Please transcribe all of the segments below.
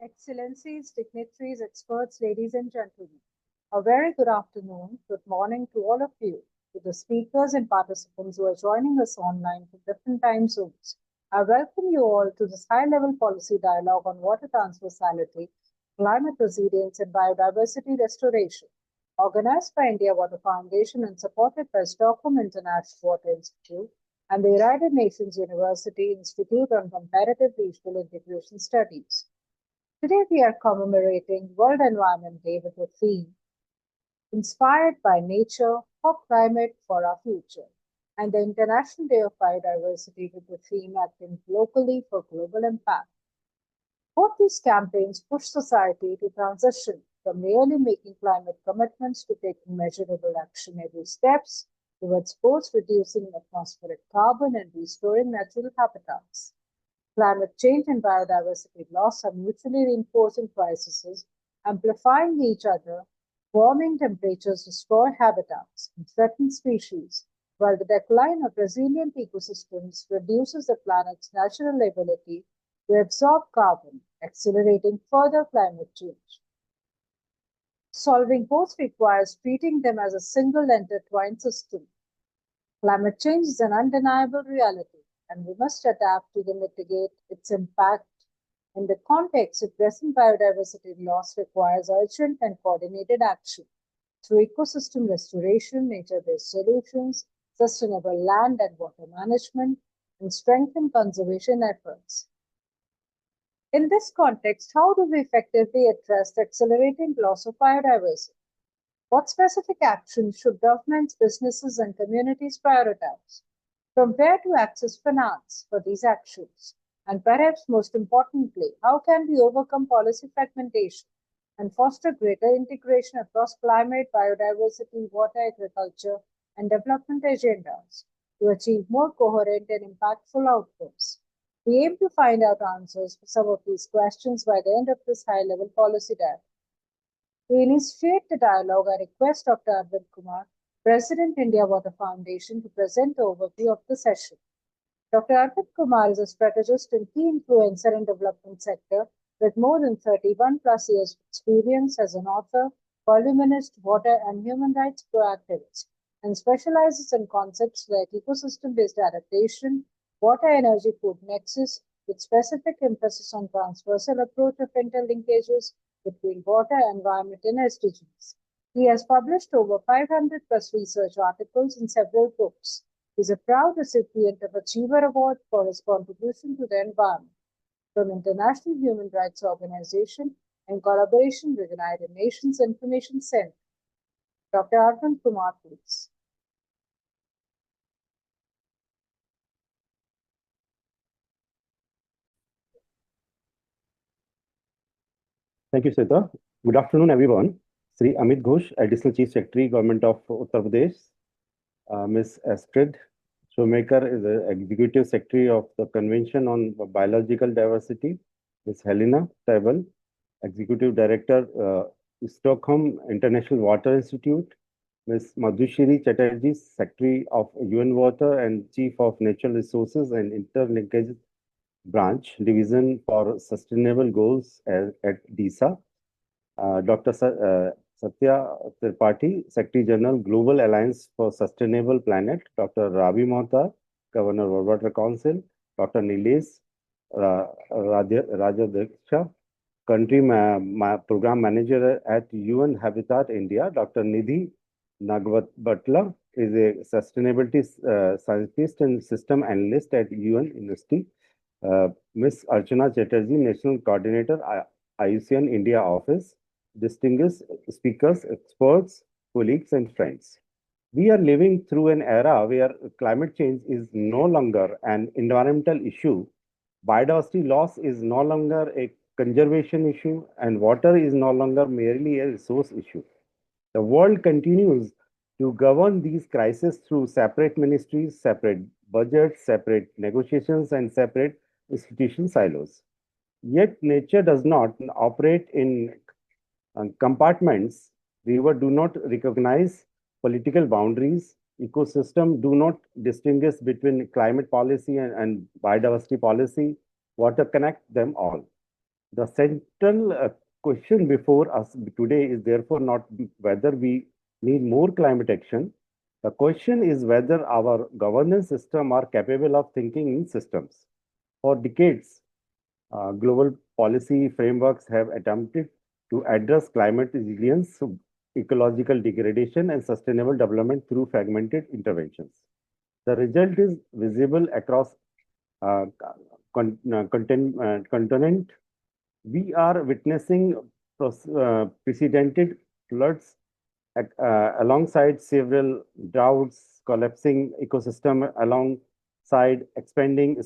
Excellencies, dignitaries, experts, ladies and gentlemen, a very good afternoon, good morning to all of you, to the speakers and participants who are joining us online from different time zones. I welcome you all to this high-level policy dialogue on water transversality, climate resilience, and biodiversity restoration, organized by India Water Foundation and supported by Stockholm International Water Institute and the United Nations University Institute on Comparative Regional Integration Studies. Today we are commemorating World Environment Day with the theme Inspired by Nature for Climate for Our Future, and the International Day of Biodiversity with the theme Acting Locally for Global Impact. Both these campaigns push society to transition from merely making climate commitments to taking measurable actionable steps towards both reducing atmospheric carbon and restoring natural habitats. Climate change and biodiversity loss are mutually reinforcing crises, amplifying each other. Warming temperatures destroy habitats and threaten species, while the decline of resilient ecosystems reduces the planet's natural ability to absorb carbon, accelerating further climate change. Solving both requires treating them as a single intertwined system. Climate change is an undeniable reality, and we must adapt to mitigate its impact. In the context, addressing biodiversity loss requires urgent and coordinated action through ecosystem restoration, nature-based solutions, sustainable land and water management, and strengthened conservation efforts. In this context, how do we effectively address the accelerating loss of biodiversity? What specific actions should governments, businesses, and communities prioritize? From where to access finance for these actions? And perhaps most importantly, how can we overcome policy fragmentation and foster greater integration across climate, biodiversity, water, agriculture, and development agendas to achieve more coherent and impactful outcomes? We aim to find out answers for some of these questions by the end of this high-level policy dialogue. To initiate the dialogue, I request Dr. Arvind Kumar, President, India Water Foundation, to present the overview of the session. Dr. Arvind Kumar is a strategist and key influencer in development sector with more than 31 plus years of experience as an author, columnist, water and human rights proactivist, and specializes in concepts like ecosystem-based adaptation, water energy food nexus, with specific emphasis on transversal approach of interlinkages between water, environment, and SDGs. He has published over 500 plus research articles in several books. He is a proud recipient of Achiever Award for his contribution to the environment from International Human Rights Organization in collaboration with United Nations Information Center. Dr. Arvind Kumar, please. Thank you, Sita. Good afternoon, everyone. Sri Amit Ghosh, Additional Chief Secretary, Government of Uttar Pradesh. Ms. Astrid Shoemaker is the Executive Secretary of the Convention on Biological Diversity. Ms. Helena Tybel, Executive Director, Stockholm International Water Institute. Ms. Madhushri Chatterjee, Secretary of UN Water and Chief of Natural Resources and Interlinkage Branch, Division for Sustainable Goals at DISA. Dr. Satya Tripathi, Secretary General, Global Alliance for Sustainable Planet. Dr. Ravi Mohta, Governor of Water Council. Dr. Nilesh Rajadhyaksha, Country Program Manager at UN Habitat India. Dr. Nidhi Nagbatla is a sustainability scientist and system analyst at UN University. Ms. Archana Chatterjee, National Coordinator, IUCN India Office. Distinguished speakers, experts, colleagues, and friends. We are living through an era where climate change is no longer an environmental issue, biodiversity loss is no longer a conservation issue, and water is no longer merely a resource issue. The world continues to govern these crises through separate ministries, separate budgets, separate negotiations, and separate institution silos. Yet nature does not operate in compartments. Rivers do not recognize political boundaries. Ecosystems do not distinguish between climate policy and biodiversity policy. Water connects them all. The central question before us today is therefore not whether we need more climate action. The question is whether our governance system are capable of thinking in systems. For decades, global policy frameworks have attempted to address climate resilience, ecological degradation, and sustainable development through fragmented interventions. The result is visible across uh, continent. We are witnessing precedented floods alongside several droughts, collapsing ecosystem alongside expanding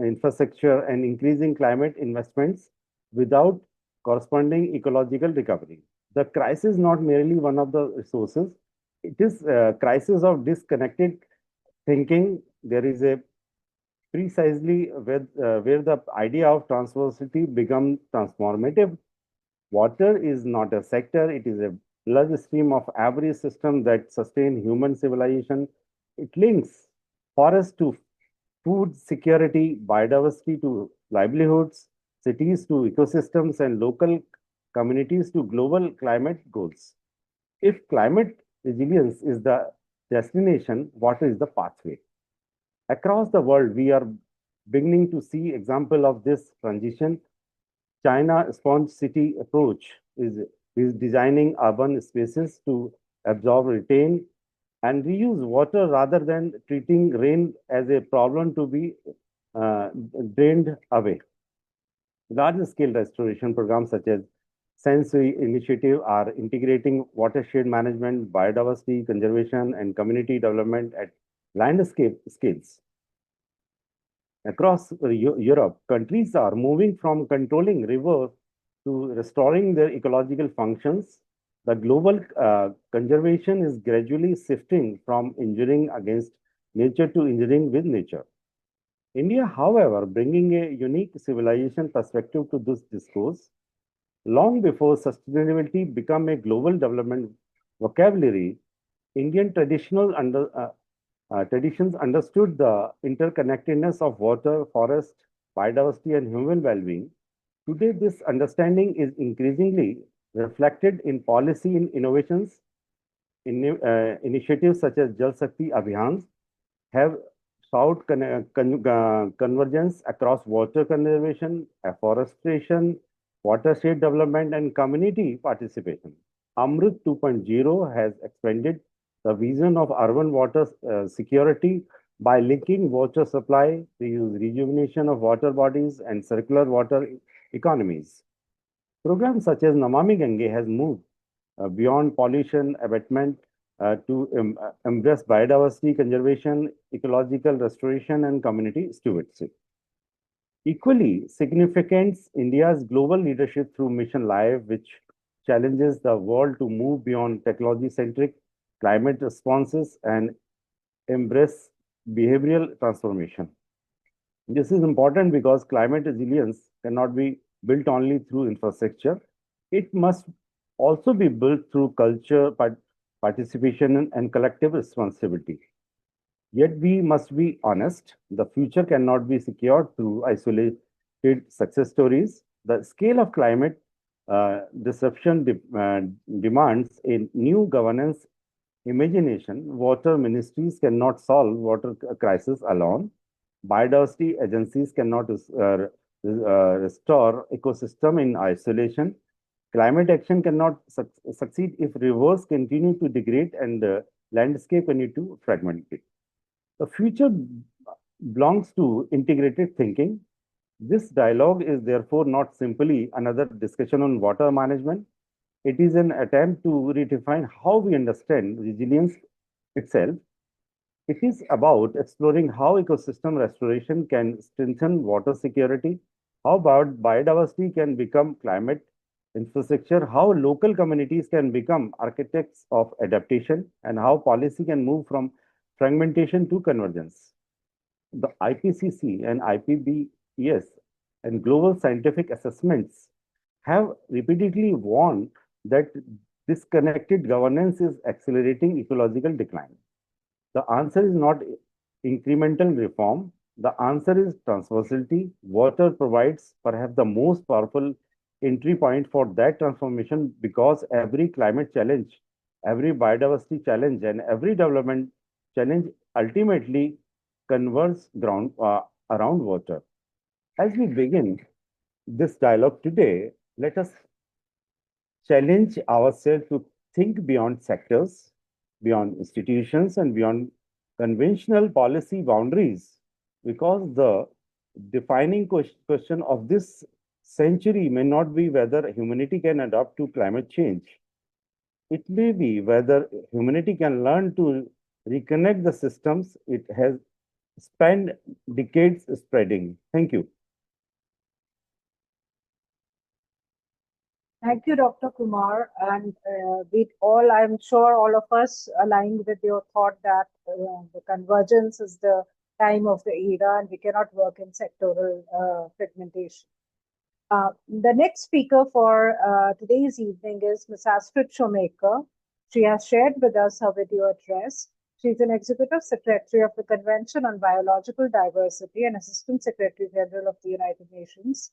infrastructure and increasing climate investments without corresponding ecological recovery. The crisis is not merely one of the resources, it is a crisis of disconnected thinking. There is a precisely where the idea of transversality becomes transformative. Water is not a sector, it is a bloodstream of every system that sustains human civilization. It links forest to food security, biodiversity to livelihoods, cities to ecosystems, and local communities to global climate goals. If climate resilience is the destination, water is the pathway. Across the world, we are beginning to see example of this transition. China sponge city approach is designing urban spaces to absorb, retain, and reuse water rather than treating rain as a problem to be uh, drained away. Large-scale restoration programs such as SIWI initiative are integrating watershed management, biodiversity conservation, and community development at landscape scales. Across Europe, countries are moving from controlling rivers to restoring their ecological functions. The global conservation is gradually shifting from engineering against nature to engineering with nature. India, however, bringing a unique civilization perspective to this discourse. Long before sustainability became a global development vocabulary, Indian traditions understood the interconnectedness of water, forest, biodiversity, and human well-being. Today, this understanding is increasingly reflected in policy and innovations. Initiatives such as Jal Shakti Abhiyans have sought convergence across water conservation, afforestation, watershed development, and community participation. Amrit 2.0 has expanded the vision of urban water security by linking water supply, rejuvenation of water bodies, and circular water economies. Programs such as Namami Gange has moved beyond pollution abatement to embrace biodiversity conservation, ecological restoration, and community stewardship. Equally significant, India's global leadership through Mission Life, which challenges the world to move beyond technology-centric climate responses and embrace behavioral transformation. This is important because climate resilience cannot be built only through infrastructure. It must also be built through culture, participation, and collective responsibility. Yet we must be honest, the future cannot be secured through isolated success stories. The scale of climate disruption demands a new governance imagination. Water ministries cannot solve water crisis alone. Biodiversity agencies cannot restore ecosystem in isolation. Climate action cannot succeed if rivers continue to degrade and landscape continue to fragment it. The future belongs to integrated thinking. This dialogue is therefore not simply another discussion on water management. It is an attempt to redefine how we understand resilience itself. It is about exploring how ecosystem restoration can strengthen water security, how biodiversity can become climate infrastructure, how local communities can become architects of adaptation, and how policy can move from fragmentation to convergence. The IPCC and IPBES and global scientific assessments have repeatedly warned that disconnected governance is accelerating ecological decline. The answer is not incremental reform, The answer is transversality. Water provides perhaps the most powerful entry point for that transformation because every climate challenge, every biodiversity challenge, and every development challenge ultimately converges around water. As we begin this dialogue today, let us challenge ourselves to think beyond sectors, beyond institutions, and beyond conventional policy boundaries, because the defining question of this century may not be whether humanity can adapt to climate change. It may be whether humanity can learn to reconnect the systems it has spent decades spreading. Thank you. Thank you, Dr. Kumar. And I'm sure all of us align with your thought that the convergence is the time of the era and we cannot work in sectoral fragmentation. The next speaker for today's evening is Ms. Astrid Shoemaker. She has shared with us her video address. She's an Executive Secretary of the Convention on Biological Diversity and Assistant Secretary General of the United Nations.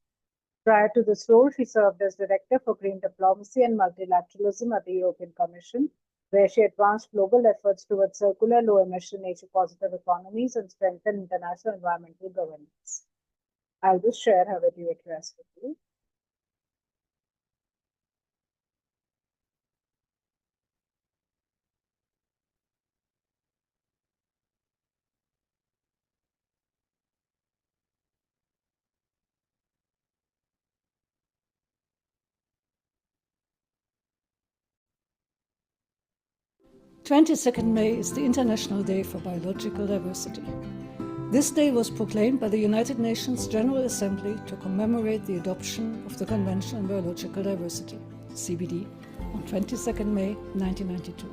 Prior to this role, she served as Director for Green Diplomacy and Multilateralism at the European Commission, where she advanced global efforts towards circular, low-emission, nature-positive economies and strengthened international environmental governance. I'll just share her video address with you. May 22nd is the International Day for Biological Diversity. This day was proclaimed by the United Nations General Assembly to commemorate the adoption of the Convention on Biological Diversity, CBD, on 22nd May 1992.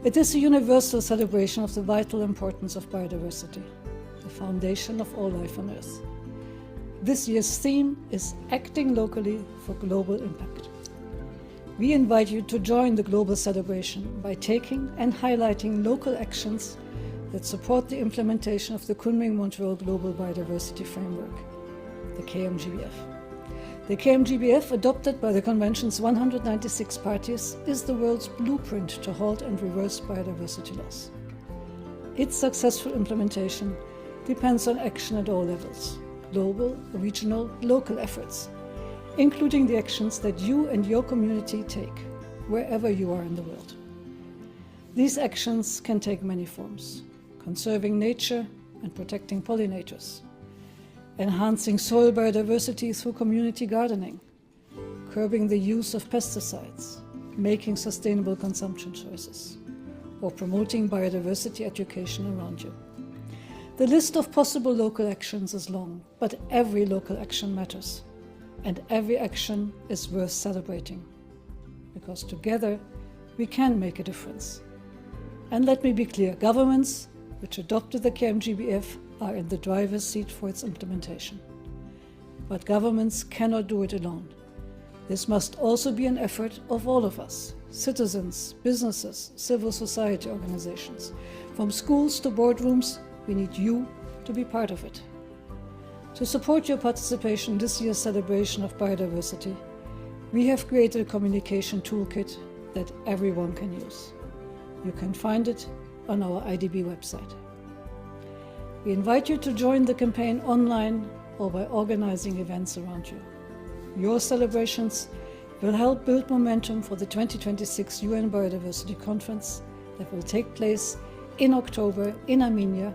It is a universal celebration of the vital importance of biodiversity, the foundation of all life on Earth. This year's theme is Acting Locally for Global Impact. We invite you to join the global celebration by taking and highlighting local actions that support the implementation of the Kunming-Montreal Global Biodiversity Framework, the KMGBF. The KMGBF, adopted by the Convention's 196 parties, is the world's blueprint to halt and reverse biodiversity loss. Its successful implementation depends on action at all levels: global, regional, local efforts, including the actions that you and your community take, wherever you are in the world. These actions can take many forms: conserving nature and protecting pollinators, enhancing soil biodiversity through community gardening, curbing the use of pesticides, making sustainable consumption choices, or promoting biodiversity education around you. The list of possible local actions is long, but every local action matters. And every action is worth celebrating, because together we can make a difference. And let me be clear, governments which adopted the KMGBF are in the driver's seat for its implementation. But governments cannot do it alone. This must also be an effort of all of us: citizens, businesses, civil society organizations. From schools to boardrooms, we need you to be part of it. To support your participation in this year's celebration of biodiversity, we have created a communication toolkit that everyone can use. You can find it on our IDB website. We invite you to join the campaign online or by organizing events around you. Your celebrations will help build momentum for the 2026 UN Biodiversity Conference that will take place in October in Armenia,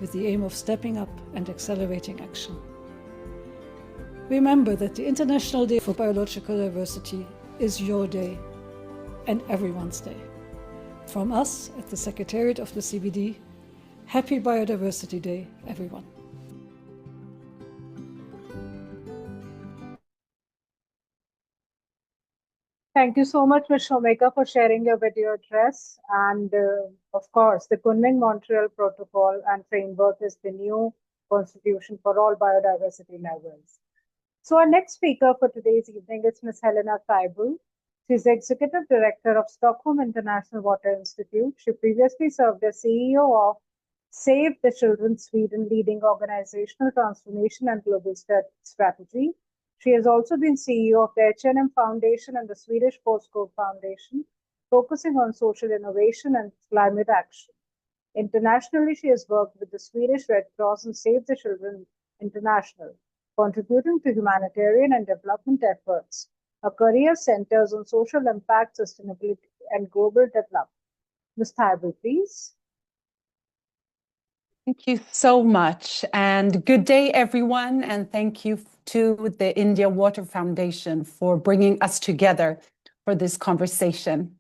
with the aim of stepping up and accelerating action. Remember that the International Day for Biological Diversity is your day and everyone's day. From us at the Secretariat of the CBD, happy Biodiversity Day, everyone. Thank you so much, Ms. Shoemaker, for sharing your video address. And of course, the Kunming-Montreal Protocol and Framework is the new constitution for all biodiversity levels. So our next speaker for today's evening is Ms. Helena Theibel. She's the Executive Director of Stockholm International Water Institute. She previously served as CEO of Save the Children Sweden, leading organizational transformation and global strategy. She has also been CEO of the H&M Foundation and the Swedish Postcode Foundation, focusing on social innovation and climate action. Internationally, she has worked with the Swedish Red Cross and Save the Children International, contributing to humanitarian and development efforts. Her career centers on social impact, sustainability, and global development. Ms. Thaibul, please. Thank you so much, and good day, everyone, and thank you to the India Water Foundation for bringing us together for this conversation.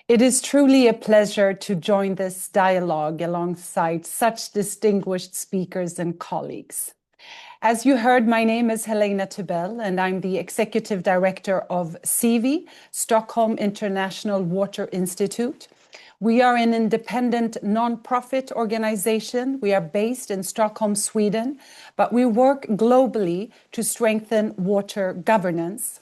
It is truly a pleasure to join this dialogue alongside such distinguished speakers and colleagues. As you heard, my name is Helena Tibell, and I'm the Executive Director of SIWI, Stockholm International Water Institute. We are an independent non-profit organization. We are based in Stockholm, Sweden, but we work globally to strengthen water governance.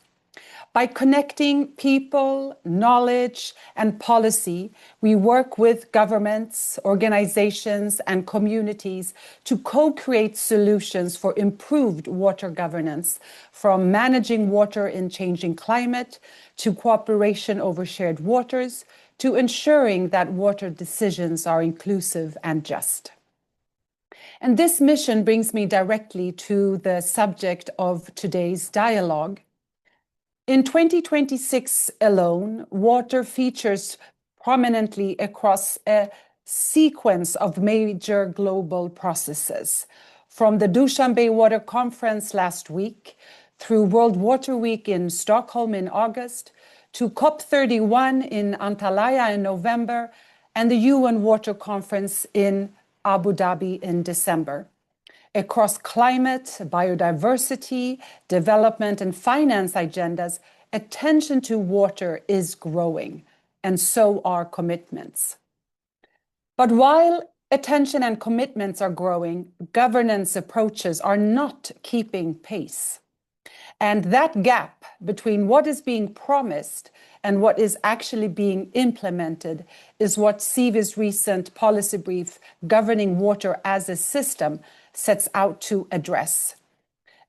By connecting people, knowledge, and policy, we work with governments, organizations, and communities to co-create solutions for improved water governance, from managing water in changing climate, to cooperation over shared waters, to ensuring that water decisions are inclusive and just. And this mission brings me directly to the subject of today's dialogue. In 2026 alone, water features prominently across a sequence of major global processes, from the Dushanbe Water Conference last week, through World Water Week in Stockholm in August, to COP31 in Antalya in November, and the UN Water Conference in Abu Dhabi in December. Across climate, biodiversity, development, and finance agendas, attention to water is growing, and so are commitments. But while attention and commitments are growing, governance approaches are not keeping pace. And that gap between what is being promised and what is actually being implemented is what SIWI's recent policy brief, Governing Water as a System, sets out to address.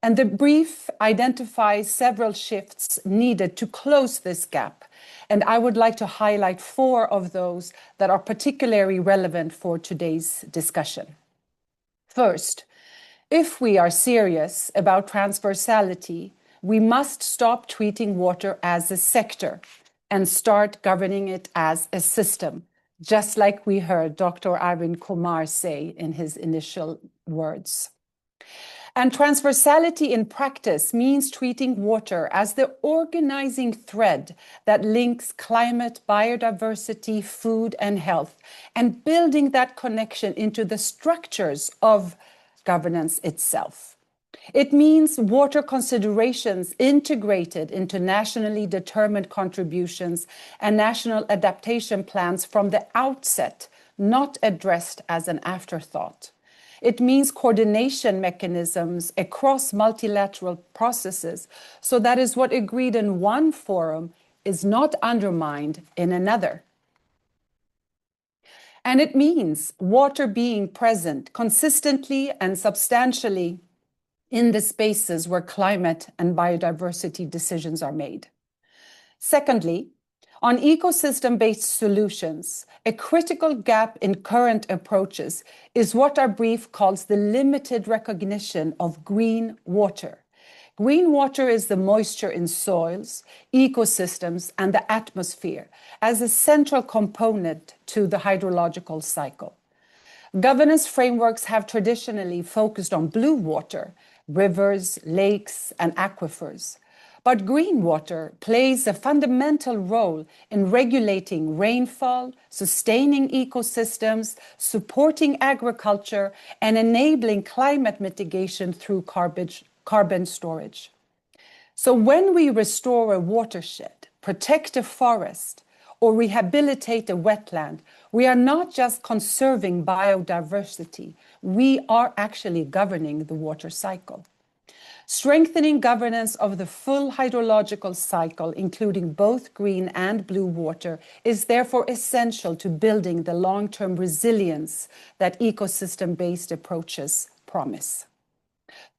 And the brief identifies several shifts needed to close this gap. And I would like to highlight 4 of those that are particularly relevant for today's discussion. First, if we are serious about transversality, we must stop treating water as a sector and start governing it as a system, just like we heard Dr. Arvind Kumar say in his initial words. And transversality in practice means treating water as the organizing thread that links climate, biodiversity, food, and health, and building that connection into the structures of governance itself. It means water considerations integrated into nationally determined contributions and national adaptation plans from the outset, not addressed as an afterthought. It means coordination mechanisms across multilateral processes, so that is what agreed in one forum is not undermined in another. And it means water being present consistently and substantially in the spaces where climate and biodiversity decisions are made. Secondly, on ecosystem-based solutions, a critical gap in current approaches is what our brief calls the limited recognition of green water. Green water is the moisture in soils, ecosystems, and the atmosphere as a central component to the hydrological cycle. Governance frameworks have traditionally focused on blue water, rivers, lakes, and aquifers. But green water plays a fundamental role in regulating rainfall, sustaining ecosystems, supporting agriculture, and enabling climate mitigation through carbon storage. So when we restore a watershed, protect a forest, or rehabilitate a wetland, we are not just conserving biodiversity, we are actually governing the water cycle. Strengthening governance of the full hydrological cycle, including both green and blue water, is therefore essential to building the long-term resilience that ecosystem-based approaches promise.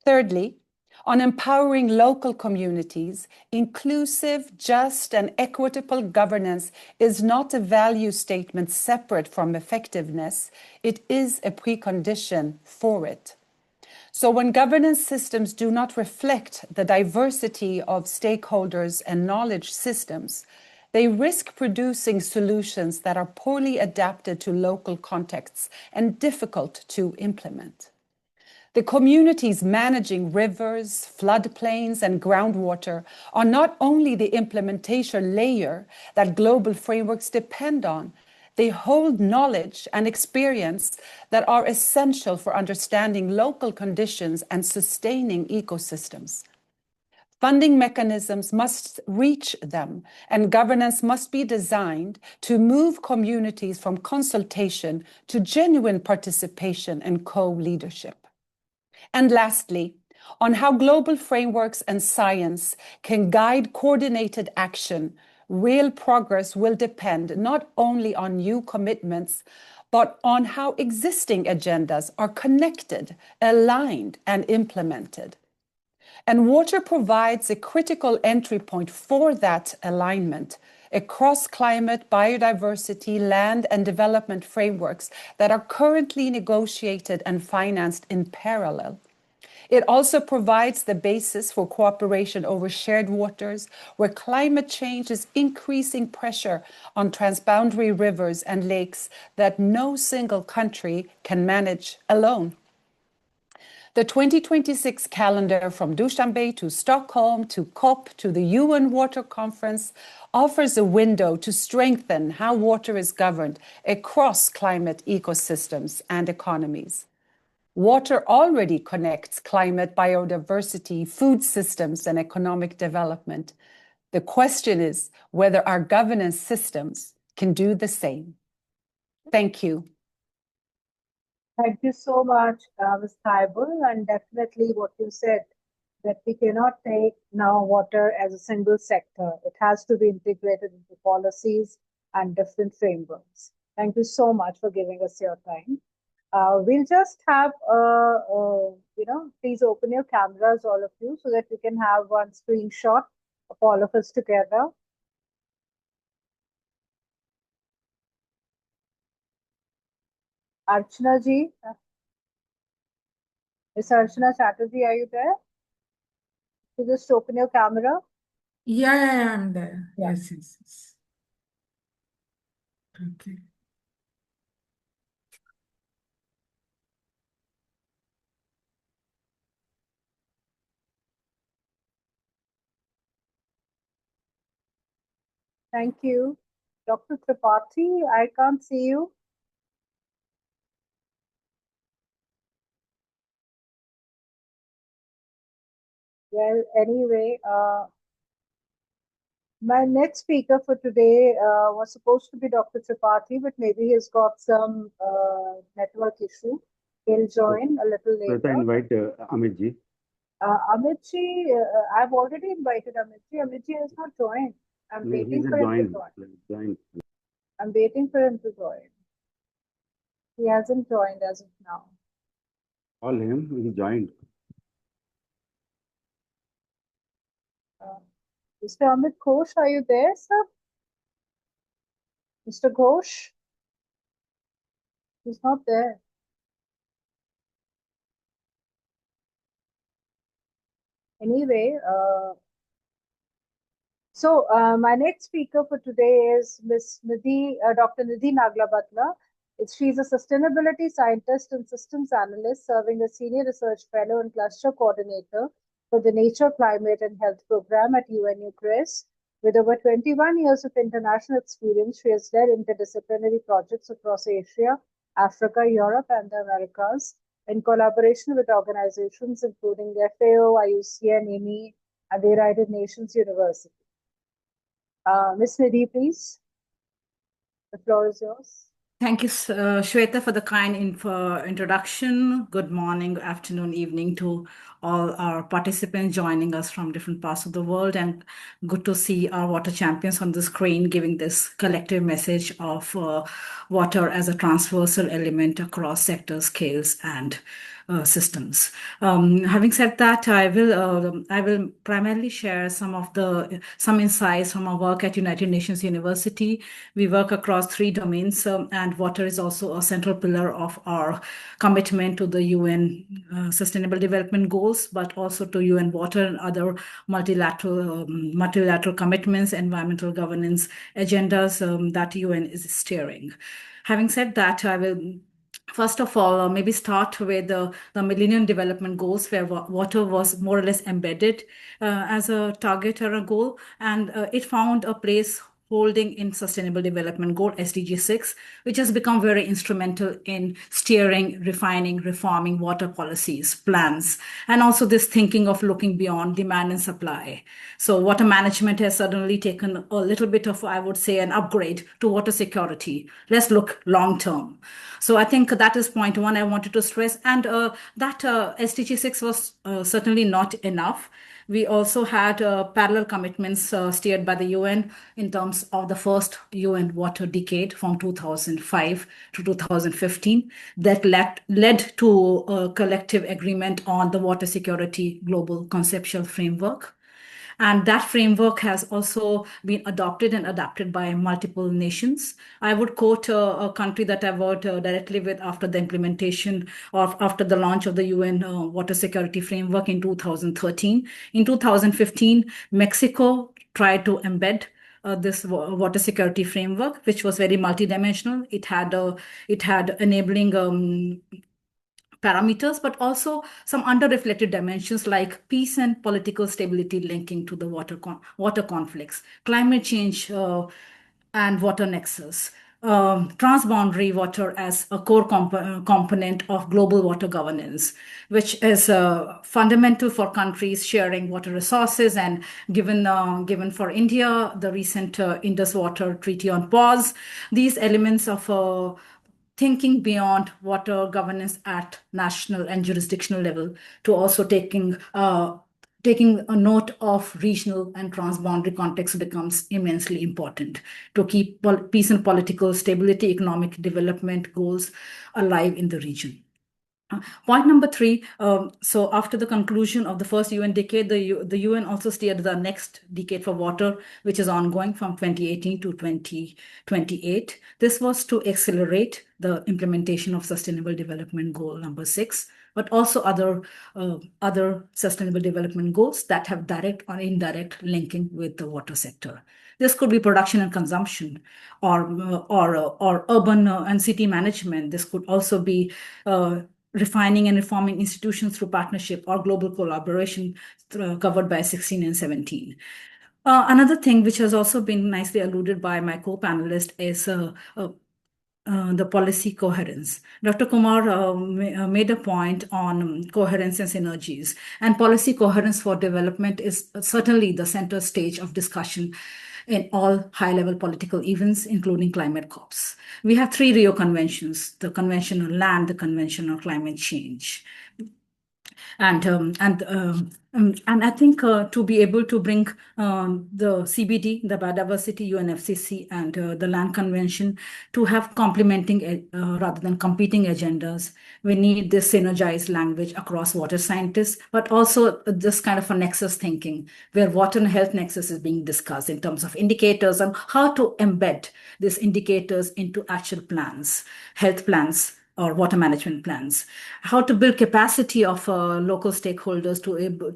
Thirdly, on empowering local communities, inclusive, just, and equitable governance is not a value statement separate from effectiveness. It is a precondition for it. So when governance systems do not reflect the diversity of stakeholders and knowledge systems, they risk producing solutions that are poorly adapted to local contexts and difficult to implement. The communities managing rivers, floodplains, and groundwater are not only the implementation layer that global frameworks depend on, they hold knowledge and experience that are essential for understanding local conditions and sustaining ecosystems. Funding mechanisms must reach them, and governance must be designed to move communities from consultation to genuine participation and co-leadership. And lastly, on how global frameworks and science can guide coordinated action, real progress will depend not only on new commitments, but on how existing agendas are connected, aligned, and implemented. And water provides a critical entry point for that alignment across climate, biodiversity, land, and development frameworks that are currently negotiated and financed in parallel. It also provides the basis for cooperation over shared waters, where climate change is increasing pressure on transboundary rivers and lakes that no single country can manage alone. The 2026 calendar, from Dushanbe to Stockholm to COP to the UN Water Conference, offers a window to strengthen how water is governed across climate ecosystems and economies. Water already connects climate, biodiversity, food systems, and economic development. The question is whether our governance systems can do the same. Thank you. Thank you so much, Ms. Thaibul, and definitely what you said, that we cannot take now water as a single sector. It has to be integrated into policies and different frameworks. Thank you so much for giving us your time. We'll just have, please open your cameras, all of you, so that we can have one screenshot of all of us together. Archana ji, Miss Archana Chatterjee, are you there? So just open your camera. Yeah, I'm there. Yeah. Yes. Okay. Thank you. Dr. Tripathi, I can't see you. Well, anyway, my next speaker for today was supposed to be Dr. Tripathi, but maybe he's got some network issue. He'll join a little later. Let us invite Amit ji. Amit ji, I've already invited Amit ji. Amit ji has not joined. I'm waiting for him to join. I'm waiting for him to join. He hasn't joined as of now. Call him, he joined. Mr. Amit Ghosh, are you there, sir? Mr. Ghosh? He's not there. Anyway, my next speaker for today is Ms. Dr. Nidhi Nagla-Batla. She's a sustainability scientist and systems analyst, serving as senior research fellow and cluster coordinator for the Nature, Climate and Health program at UNU-CRIS. With over 21 years of international experience, she has led interdisciplinary projects across Asia, Africa, Europe, and the Americas in collaboration with organizations including the FAO, IUCN, IMI, and the United Nations University. Ms. Nidhi, please. The floor is yours. Thank you, Shweta, for the kind introduction. Good morning, afternoon, evening to all our participants joining us from different parts of the world. And good to see our water champions on the screen giving this collective message of water as a transversal element across sectors, scales, and systems. Having said that, I will primarily share some insights from our work at United Nations University. We work across 3 domains, and water is also a central pillar of our commitment to the UN Sustainable Development Goals, but also to UN Water and other multilateral commitments, environmental governance agendas that UN is steering. Having said that, I will first of all, maybe start with the Millennium Development Goals, where water was more or less embedded as a target or a goal, and it found a place holding in Sustainable Development Goal, SDG 6, which has become very instrumental in steering, refining, reforming water policies, plans, and also this thinking of looking beyond demand and supply. So water management has suddenly taken a little bit of, I would say, an upgrade to water security. Let's look long term. So I think that is point one I wanted to stress. And that SDG 6 was certainly not enough. We also had parallel commitments steered by the UN in terms of the first UN water decade from 2005 to 2015 that led to a collective agreement on the water security global conceptual framework. And that framework has also been adopted and adapted by multiple nations. I would quote a country that I worked directly with after the implementation of, after the launch of the UN Water Security Framework in 2013. In 2015, Mexico tried to embed this water security framework, which was very multidimensional. It had enabling parameters, but also some under-reflected dimensions like peace and political stability linking to the water conflicts, climate change and water nexus, transboundary water as a core component of global water governance, which is fundamental for countries sharing water resources. And given for India, the recent Indus Water Treaty on pause, these elements of thinking beyond water governance at national and jurisdictional level to also taking a note of regional and transboundary context becomes immensely important to keep peace and political stability, economic development goals alive in the region. Point number 3, so after the conclusion of the first UN decade, the UN also steered the next decade for water, which is ongoing from 2018 to 2028. This was to accelerate the implementation of Sustainable Development Goal number 6, but also other Sustainable Development Goals that have direct or indirect linking with the water sector. This could be production and consumption, or urban and city management. This could also be refining and reforming institutions through partnership or global collaboration covered by 16 and 17. Another thing which has also been nicely alluded by my co-panelist is the policy coherence. Dr. Kumar made a point on coherence and synergies, and policy coherence for development is certainly the center stage of discussion in all high-level political events, including climate COPs. We have 3 Rio Conventions, the Convention on Land, the Convention on Climate Change. And I think to be able to bring the CBD, the Biodiversity, UNFCCC, and the Land Convention to have complementing rather than competing agendas, we need this synergized language across water scientists, but also this kind of a nexus thinking where water and health nexus is being discussed in terms of indicators and how to embed these indicators into actual plans, health plans, or water management plans, how to build capacity of local stakeholders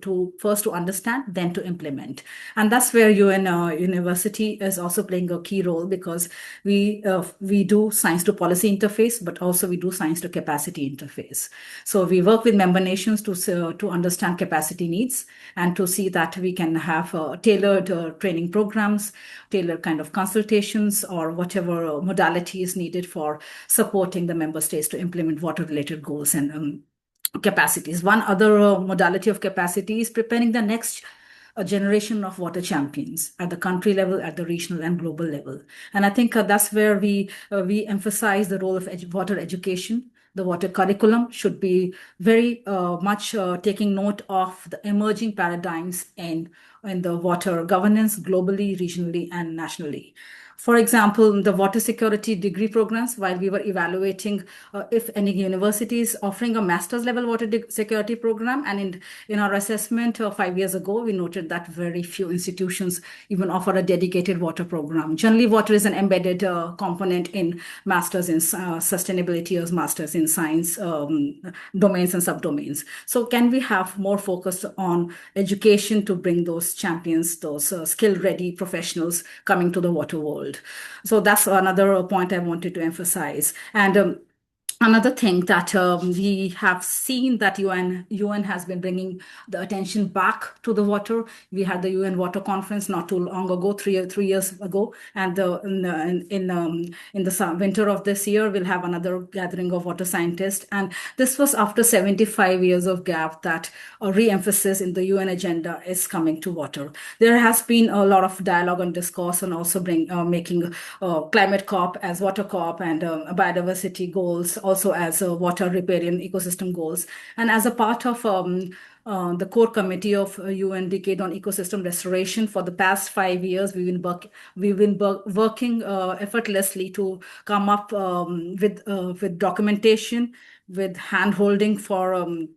to first to understand, then to implement. And that's where University is also playing a key role, because we do science to policy interface, but also we do science to capacity interface. So we work with member nations to understand capacity needs and to see that we can have tailored training programs, tailored kind of consultations, or whatever modality is needed for supporting the member states to implement water-related goals and capacities. One other modality of capacity is preparing the next a generation of water champions at the country level, at the regional and global level. And I think that's where we emphasize the role of water education. The water curriculum should be very much taking note of the emerging paradigms in the water governance globally, regionally, and nationally. For example, the water security degree programs, while we were evaluating if any universities offering a master's level water security program, and in our assessment 5 years ago, we noted that very few institutions even offer a dedicated water program. Generally, water is an embedded component in master's in sustainability or master's in science domains and subdomains. So can we have more focus on education to bring those champions, those skill-ready professionals coming to the water world? So that's another point I wanted to emphasize. And another thing that we have seen that UN has been bringing the attention back to the water. We had the UN Water Conference not too long ago, 3 years ago, and in the winter of this year, we'll have another gathering of water scientists. And this was after 75 years of gap that a re-emphasis in the UN agenda is coming to water. There has been a lot of dialogue and discourse, and also making climate COP as water COP, and biodiversity goals also as water riparian ecosystem goals. And as a part of the core committee of UN Decade on Ecosystem Restoration, for the past 5 years, we've been working effortlessly to come up with documentation, with hand-holding for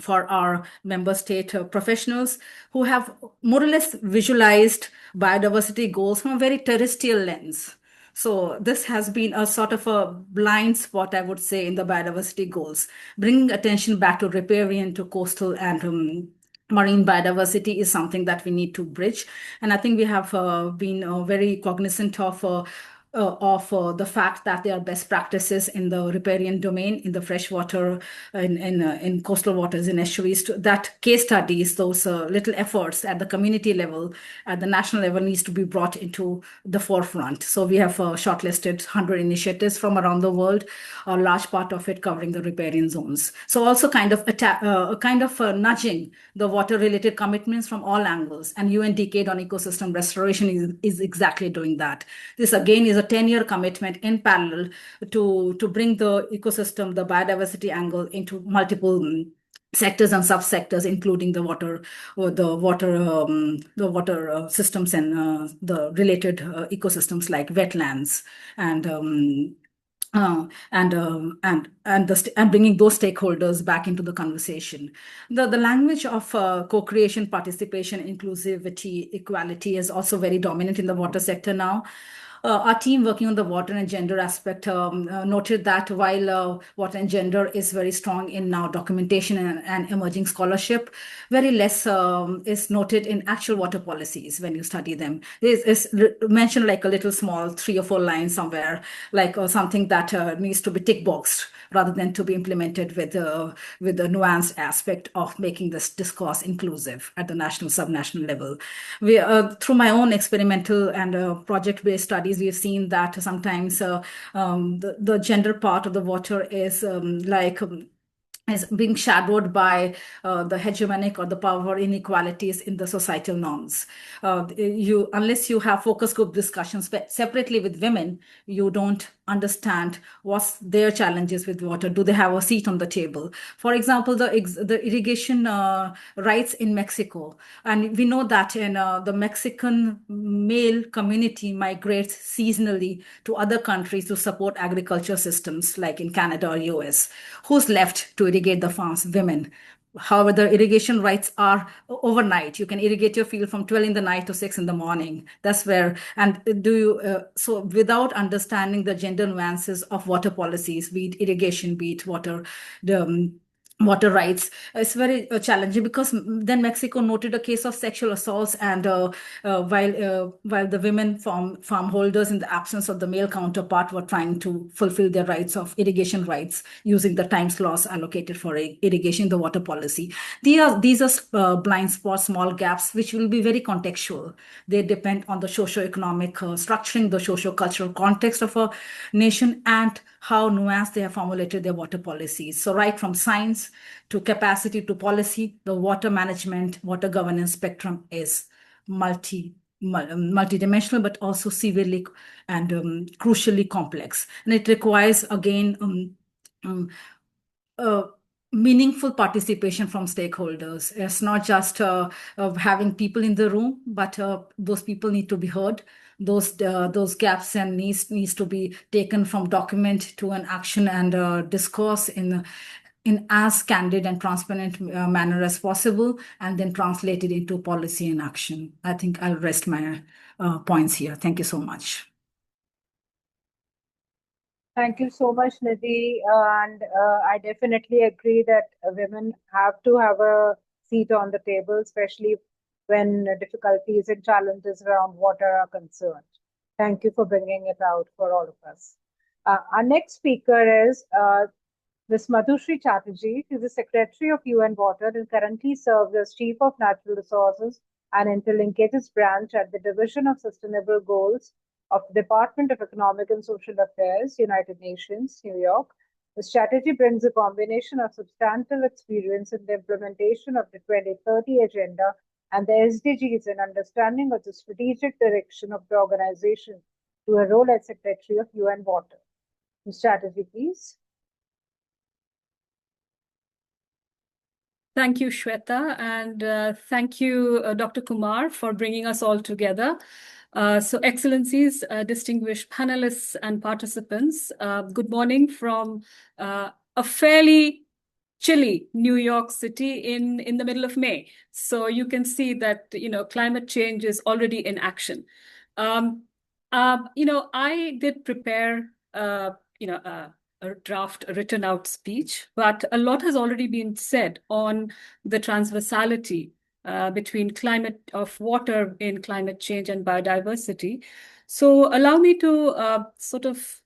our member state professionals who have more or less visualized biodiversity goals from a very terrestrial lens. So this has been a sort of a blind spot, I would say, in the biodiversity goals, bringing attention back to riparian, to coastal and marine biodiversity is something that we need to bridge. And I think we have been very cognizant of the fact that there are best practices in the riparian domain, in the freshwater, in coastal waters, in estuaries, that case studies, those little efforts at the community level, at the national level, needs to be brought into the forefront. So we have shortlisted 100 initiatives from around the world, a large part of it covering the riparian zones. So also kind of nudging the water-related commitments from all angles. And UN Decade on Ecosystem Restoration is exactly doing that. This again is a 10-year commitment in parallel to bring the ecosystem, the biodiversity angle into multiple sectors and subsectors, including the water systems and the related ecosystems like wetlands and bringing those stakeholders back into the conversation. The language of co-creation, participation, inclusivity, equality is also very dominant in the water sector now. Our team working on the water and gender aspect noted that while water and gender is very strong in now documentation and emerging scholarship, very less is noted in actual water policies when you study them. It's mentioned like a little small 3 or 4 lines somewhere, like something that needs to be tick boxed rather than to be implemented with the nuanced aspect of making this discourse inclusive at the national, subnational level. We, through my own experimental and project-based studies, we've seen that sometimes the gender part of the water is is being shadowed by the hegemonic or the power inequalities in the societal norms. Unless you have focus group discussions separately with women, you don't understand what's their challenges with water. Do they have a seat on the table? For example, the irrigation rights in Mexico. And we know that in the Mexican male community migrates seasonally to other countries to support agriculture systems like in Canada or US. Who's left to irrigate the farms? Women. However, the irrigation rights are overnight. You can irrigate your field from 12 in the night to 6 in the morning. That's where, and so without understanding the gender nuances of water policies, be it irrigation, be it water water rights, it's very challenging, because then Mexico noted a case of sexual assaults, and while the women farm holders, in the absence of the male counterpart, were trying to fulfill their rights of irrigation rights using the time slots allocated for irrigation, the water policy. These are blind spots, small gaps, which will be very contextual. They depend on the socio-economic structuring, the socio-cultural context of a nation, and how nuanced they have formulated their water policies. So right from science governance to capacity to policy, the water management, water governance spectrum is multidimensional, but also severely and crucially complex. And it requires, again, meaningful participation from stakeholders. It's not just having people in the room, but those people need to be heard. Those gaps and needs to be taken from document to an action and discourse in as candid and transparent manner as possible, and then translated into policy and action. I think I'll rest my points here. Thank you so much. Thank you so much, Nidhi. And I definitely agree that women have to have a seat on the table, especially when difficulties and challenges around water are concerned. Thank you for bringing it out for all of us. Our next speaker is Ms. Madhushri Chatterjee. She is the Secretary of UN Water and currently serves as Chief of Natural Resources and Interlinkages Branch at the Division of Sustainable Goals of the Department of Economic and Social Affairs, United Nations, New York. Ms. Chatterjee brings a combination of substantial experience in the implementation of the 2030 Agenda and the SDGs and understanding of the strategic direction of the organization to her role as Secretary of UN Water. Ms. Chatterjee, please. Thank you, Shweta, and thank you, Dr. Kumar, for bringing us all together. So, Excellencies, distinguished panelists and participants, good morning from a fairly chilly New York City in the middle of May. So you can see that, climate change is already in action. I did prepare, a draft written out speech, but a lot has already been said on the transversality between climate of water in climate change and biodiversity. So allow me to sort of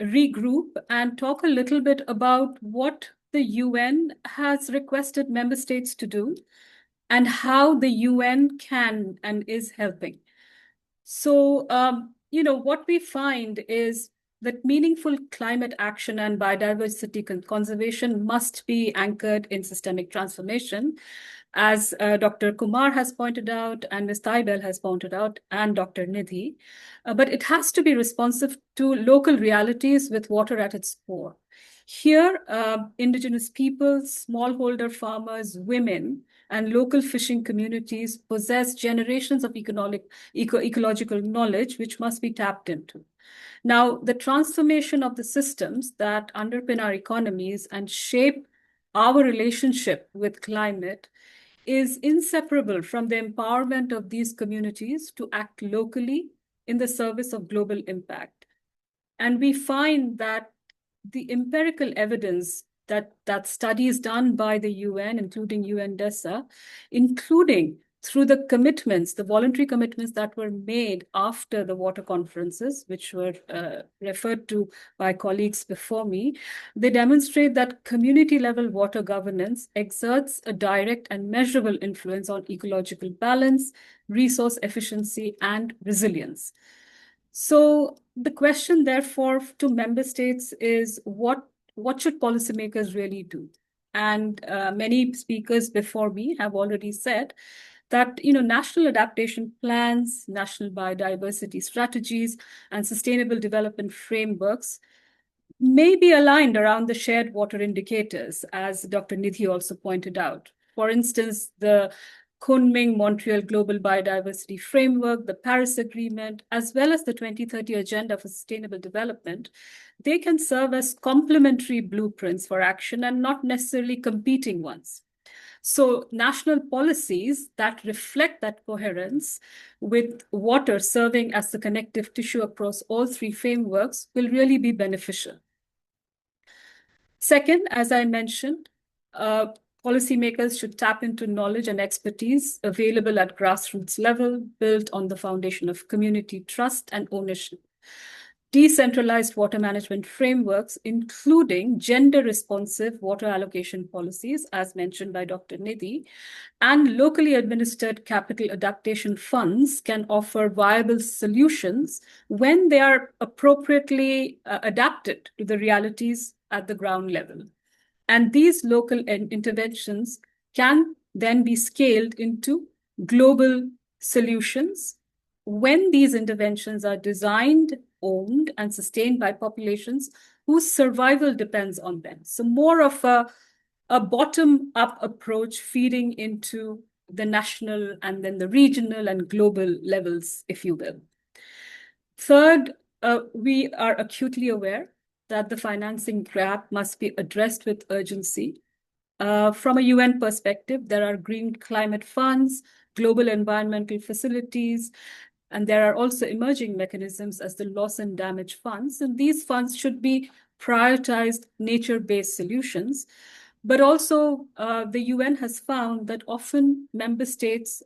regroup and talk a little bit about what the UN has requested member states to do and how the UN can and is helping. So, what we find is that meaningful climate action and biodiversity conservation must be anchored in systemic transformation, as Dr. Kumar has pointed out, and Ms. Taibel has pointed out, and Dr. Nidhi. But it has to be responsive to local realities with water at its core. Here, indigenous peoples, smallholder farmers, women, and local fishing communities possess generations of ecological knowledge which must be tapped into. Now, the transformation of the systems that underpin our economies and shape our relationship with climate is inseparable from the empowerment of these communities to act locally in the service of global impact. And we find that the empirical evidence that studies done by the UN, including UNDESA, including through the commitments, the voluntary commitments that were made after the water conferences, which were referred to by colleagues before me, they demonstrate that community-level water governance exerts a direct and measurable influence on ecological balance, resource efficiency, and resilience. So the question, therefore, to member states is what should policymakers really do? And many speakers before me have already said that national adaptation plans, national biodiversity strategies, and sustainable development frameworks may be aligned around the shared water indicators, as Dr. Nidhi also pointed out. For instance, the Kunming-Montreal Global Biodiversity Framework, the Paris Agreement, as well as the 2030 Agenda for Sustainable Development, they can serve as complementary blueprints for action and not necessarily competing ones. So national policies that reflect that coherence with water serving as the connective tissue across all three frameworks will really be beneficial. Second, as I mentioned, policymakers should tap into knowledge and expertise available at grassroots level, built on the foundation of community trust and ownership. Decentralized water management frameworks, including gender-responsive water allocation policies, as mentioned by Dr. Nidhi, and locally administered capital adaptation funds can offer viable solutions when they are appropriately adapted to the realities at the ground level. And these local interventions can then be scaled into global solutions when these interventions are designed, owned, and sustained by populations whose survival depends on them. So more of a bottom-up approach feeding into the national and then the regional and global levels, if you will. Third, we are acutely aware that the financing gap must be addressed with urgency. From a UN perspective, there are green climate funds, global environmental facilities, and there are also emerging mechanisms as the loss and damage funds. And these funds should be prioritized nature-based solutions. But also, the UN has found that often member states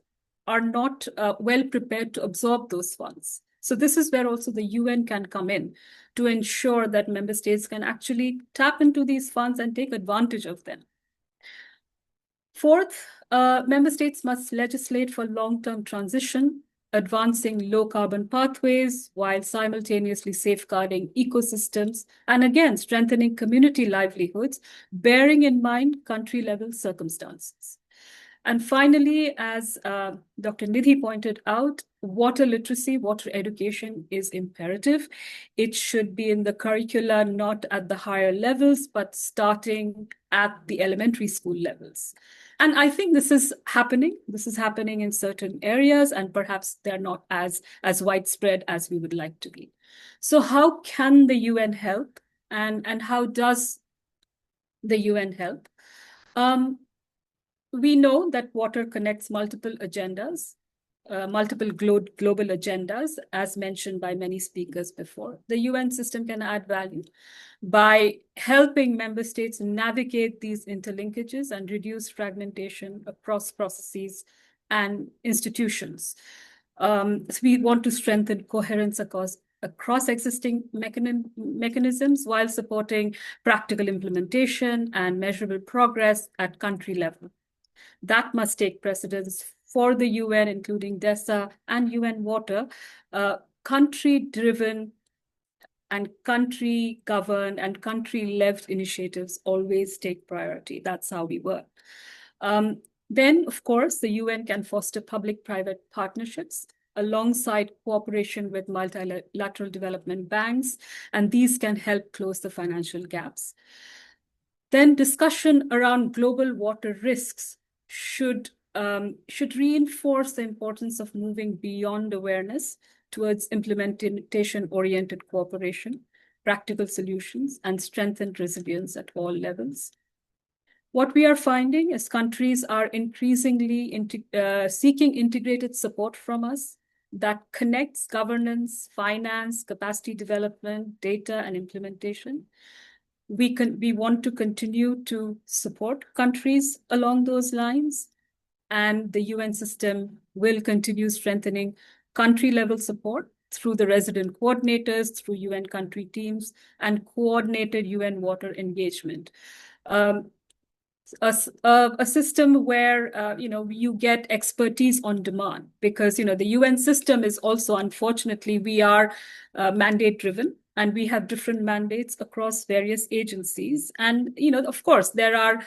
are not well prepared to absorb those funds. So this is where also the UN can come in to ensure that member states can actually tap into these funds and take advantage of them. Fourth, member states must legislate for long-term transition, advancing low-carbon pathways while simultaneously safeguarding ecosystems and again, strengthening community livelihoods, bearing in mind country-level circumstances. And finally, as Dr. Nidhi pointed out, water literacy, water education is imperative. It should be in the curricula, not at the higher levels, but starting at the elementary school levels. And I think this is happening. This is happening in certain areas, and perhaps they're not as widespread as we would like to be. So how can the UN help? And how does the UN help? We know that water connects multiple agendas, multiple global agendas, as mentioned by many speakers before. The UN system can add value by helping member states navigate these interlinkages and reduce fragmentation across processes and institutions. So we want to strengthen coherence across existing mechanisms while supporting practical implementation and measurable progress at country level. That must take precedence for the UN, including DESA and UN Water. Country-driven and country-governed and country-led initiatives always take priority. That's how we work. Then, of course, the UN can foster public-private partnerships alongside cooperation with multilateral development banks, and these can help close the financial gaps. Then discussion around global water risks should reinforce the importance of moving beyond awareness towards implementation-oriented cooperation, practical solutions, and strengthened resilience at all levels. What we are finding is countries are increasingly seeking integrated support from us that connects governance, finance, capacity development, data, and implementation. We want to continue to support countries along those lines, and the UN system will continue strengthening country-level support through the resident coordinators, through UN country teams, and coordinated UN water engagement. A system where you get expertise on demand, because the UN system is also, unfortunately, we are mandate driven, and we have different mandates across various agencies. And of course there are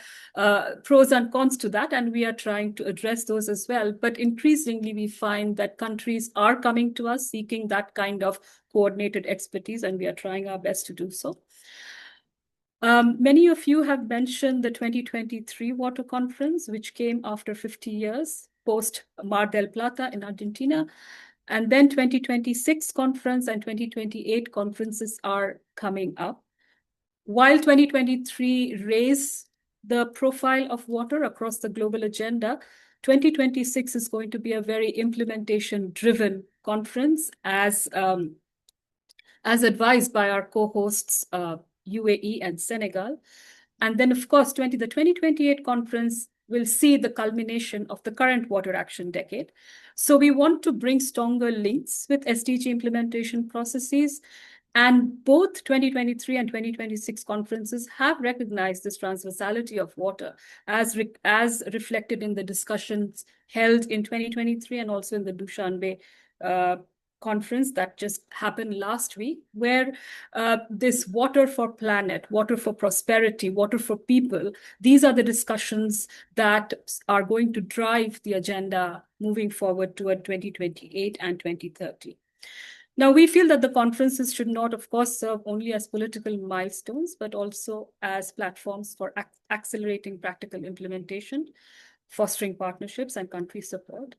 pros and cons to that, and we are trying to address those as well. But increasingly we find that countries are coming to us seeking that kind of coordinated expertise, and we are trying our best to do so. Many of you have mentioned the 2023 Water Conference, which came after 50 years post Mar del Plata in Argentina. And then 2026 conference and 2028 conferences are coming up. While 2023 raised the profile of water across the global agenda, 2026 is going to be a very implementation-driven conference, as advised by our co-hosts, UAE and Senegal. And then, of course, the 2028 conference will see the culmination of the current water action decade. So we want to bring stronger links with SDG implementation processes. And both 2023 and 2026 conferences have recognized this transversality of water as reflected in the discussions held in 2023 and also in the Dushanbe conference that just happened last week, where this water for planet, water for prosperity, water for people, these are the discussions that are going to drive the agenda moving forward toward 2028 and 2030. Now, we feel that the conferences should not, of course, serve only as political milestones, but also as platforms for accelerating practical implementation, fostering partnerships and country support.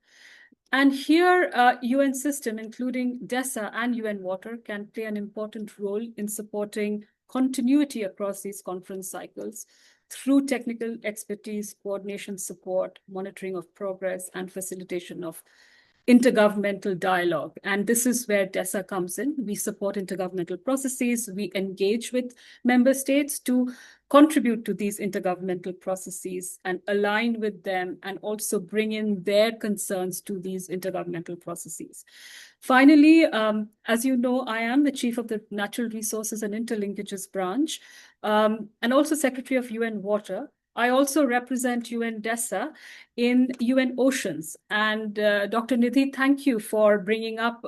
And here, UN system, including DESA and UN Water, can play an important role in supporting continuity across these conference cycles through technical expertise, coordination support, monitoring of progress, and facilitation of intergovernmental dialogue. And this is where DESA comes in. We support intergovernmental processes. We engage with member states to contribute to these intergovernmental processes and align with them, and also bring in their concerns to these intergovernmental processes. Finally, as you know, I am the chief of the Natural Resources and Interlinkages branch, and also Secretary of UN Water. I also represent UN DESA in UN Oceans. And Dr. Nidhi, thank you for bringing up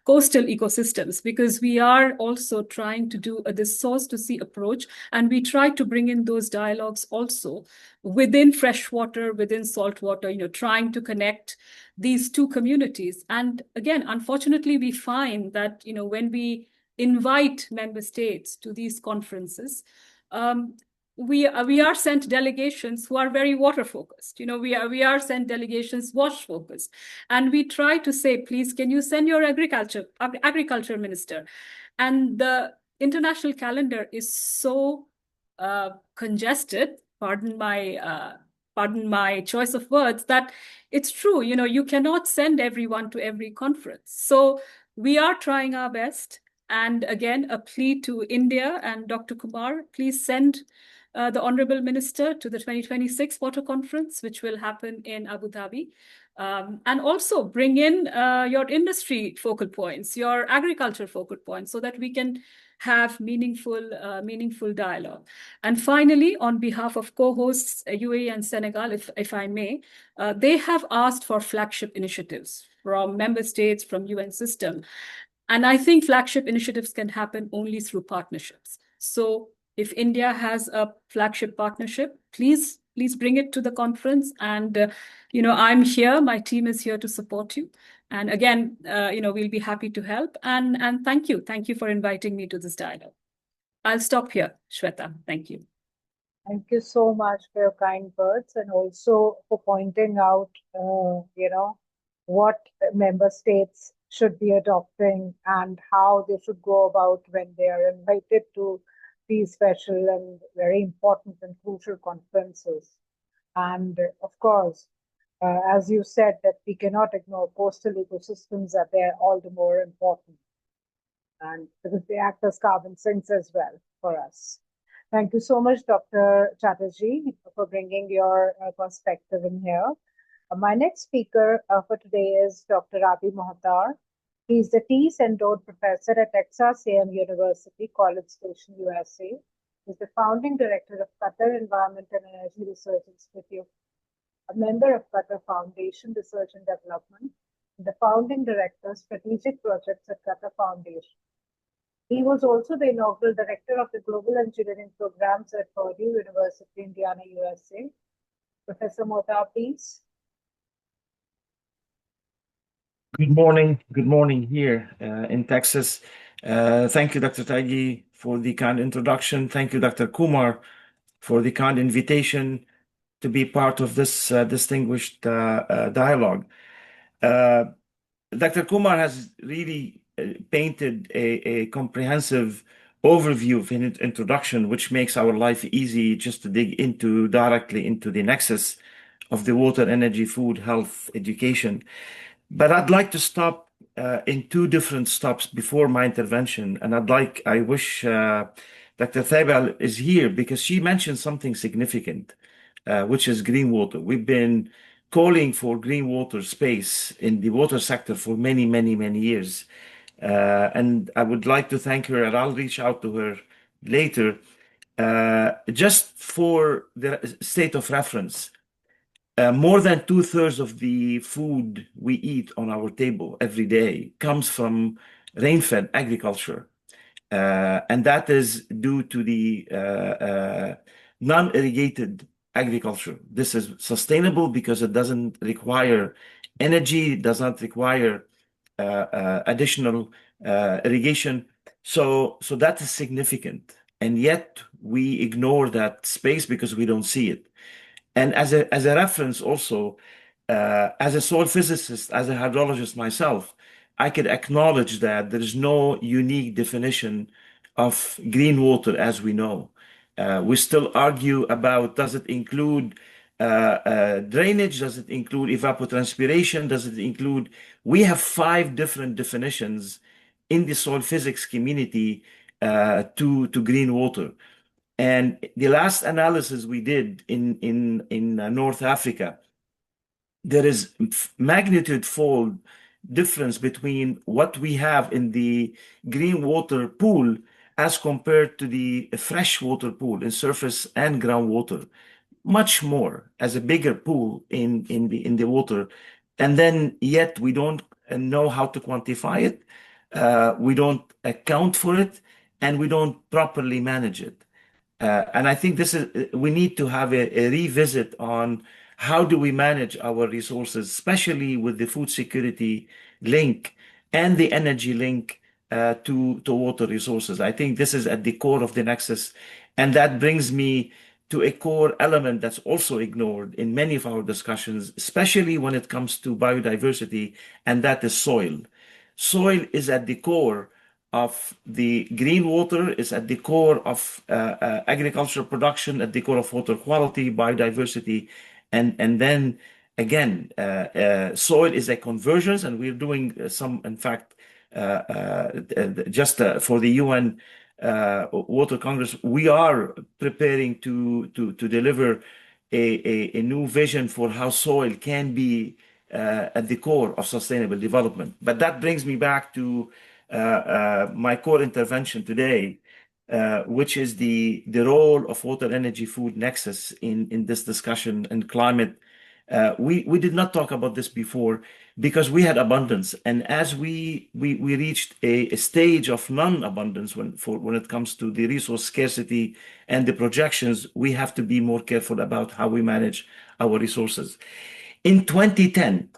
coastal ecosystems, because we are also trying to do this source-to-sea approach, and we try to bring in those dialogues also within freshwater, within saltwater, trying to connect these two communities. And again, unfortunately, we find that, when we invite member states to these conferences, we are sent delegations who are very water focused. We are sent delegations wash focused, and we try to say, please, can you send your agriculture minister? And the international calendar is so congested. Pardon my choice of words. That it's true. You cannot send everyone to every conference. So we are trying our best. And again, a plea to India and Dr. Kumar, please send the Honorable Minister to the 2026 Water Conference, which will happen in Abu Dhabi. And also bring in your industry focal points, your agriculture focal points, so that we can have meaningful dialogue. And finally, on behalf of co-hosts UAE and Senegal, if I may, they have asked for flagship initiatives from member states, from UN system. And I think flagship initiatives can happen only through partnerships. So if India has a flagship partnership, please bring it to the conference. And, I'm here, my team is here to support you. And again, we'll be happy to help. And thank you. Thank you for inviting me to this dialogue. I'll stop here, Shweta. Thank you. Thank you so much for your kind words, and also for pointing out, what member states should be adopting and how they should go about when they are invited to these special and very important and crucial conferences. And of course, as you said, that we cannot ignore coastal ecosystems, that they're all the more important, and because they act as carbon sinks as well for us. Thank you so much, Dr. Chatterjee, for bringing your perspective in here. My next speaker for today is Dr. Rabi Mohtar. He's the Tees Endowed Professor at Texas A&M University, College Station, USA. He's the founding director of Qatar Environment and Energy Research Institute, a member of Qatar Foundation Research and Development, and the founding director of Strategic Projects at Qatar Foundation. He was also the inaugural director of the Global Engineering Programs at Purdue University, Indiana, USA. Professor Mohtar, please. Good morning here in Texas. Thank you, Dr. Taghi, for the kind introduction. Thank you, Dr. Kumar, for the kind invitation to be part of this distinguished dialogue. Dr. Kumar has really painted a comprehensive overview of an introduction, which makes our life easy just to dig directly into the nexus of the water, energy, food, health, education. But I'd like to stop in two different stops before my intervention. And I wish Dr. Thabal is here, because she mentioned something significant, which is green water. We've been calling for green water space in the water sector for many, many, many years. And I would like to thank her, and I'll reach out to her later. Just for the state of reference, more than 2/3 of the food we eat on our table every day comes from rain-fed agriculture. And that is due to the non-irrigated agriculture. This is sustainable because it doesn't require energy, it does not require additional irrigation. So that is significant. And yet we ignore that space because we don't see it. And as a reference also, as a soil physicist, as a hydrologist myself, I could acknowledge that there is no unique definition of green water as we know. We still argue about, does it include drainage? Does it include evapotranspiration? Does it include, we have 5 different definitions in the soil physics community to green water. And the last analysis we did in North Africa, there is magnitude-fold difference between what we have in the green water pool as compared to the freshwater pool in surface and groundwater. Much more as a bigger pool in the water. And then yet we don't know how to quantify it. We don't account for it, and we don't properly manage it. And I think we need to have a revisit on how do we manage our resources, especially with the food security link and the energy link to water resources. I think this is at the core of the nexus. And that brings me to a core element that's also ignored in many of our discussions, especially when it comes to biodiversity, and that is soil. Soil is at the core of the green water, is at the core of agricultural production, at the core of water quality, biodiversity, and then again, soil is a convergence, and we're doing some, in fact, just for the UN Water Congress, we are preparing to deliver a new vision for how soil can be at the core of sustainable development. But that brings me back to my core intervention today, which is the role of water, energy, food nexus in this discussion and climate. We did not talk about this before because we had abundance, and as we reached a stage of non-abundance when it comes to the resource scarcity and the projections, we have to be more careful about how we manage our resources. In 2010,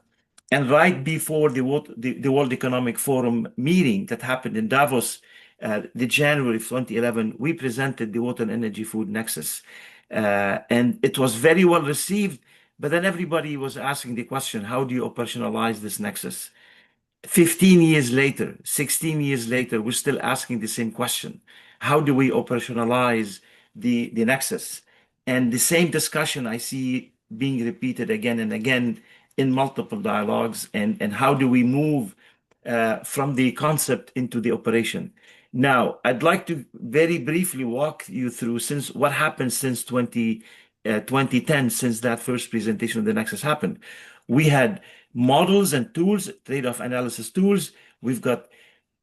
and right before the World Economic Forum meeting that happened in Davos, the January of 2011, we presented the water and energy food nexus, and it was very well received. But then everybody was asking the question, how do you operationalize this nexus? 15 years later, 16 years later, we're still asking the same question. How do we operationalize the nexus? And the same discussion I see being repeated again and again in multiple dialogues. And how do we move from the concept into the operation? Now, I'd like to very briefly walk you through what happened since 2010, since that first presentation of the nexus happened. We had models and tools, trade-off analysis tools. We've got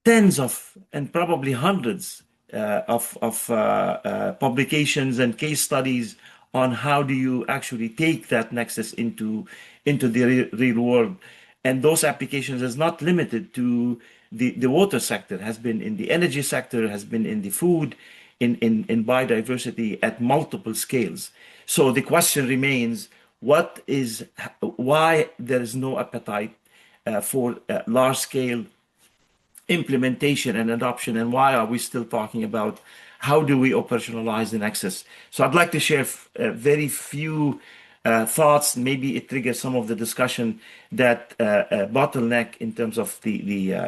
tens of and probably hundreds of publications and case studies on how do you actually take that nexus into the real world. And those applications is not limited to the water sector, has been in the energy sector, has been in the food, in biodiversity at multiple scales. So the question remains, why there is no appetite for large-scale implementation and adoption, and why are we still talking about how do we operationalize the nexus? So I'd like to share very few thoughts. Maybe it triggers some of the discussion that bottleneck in terms of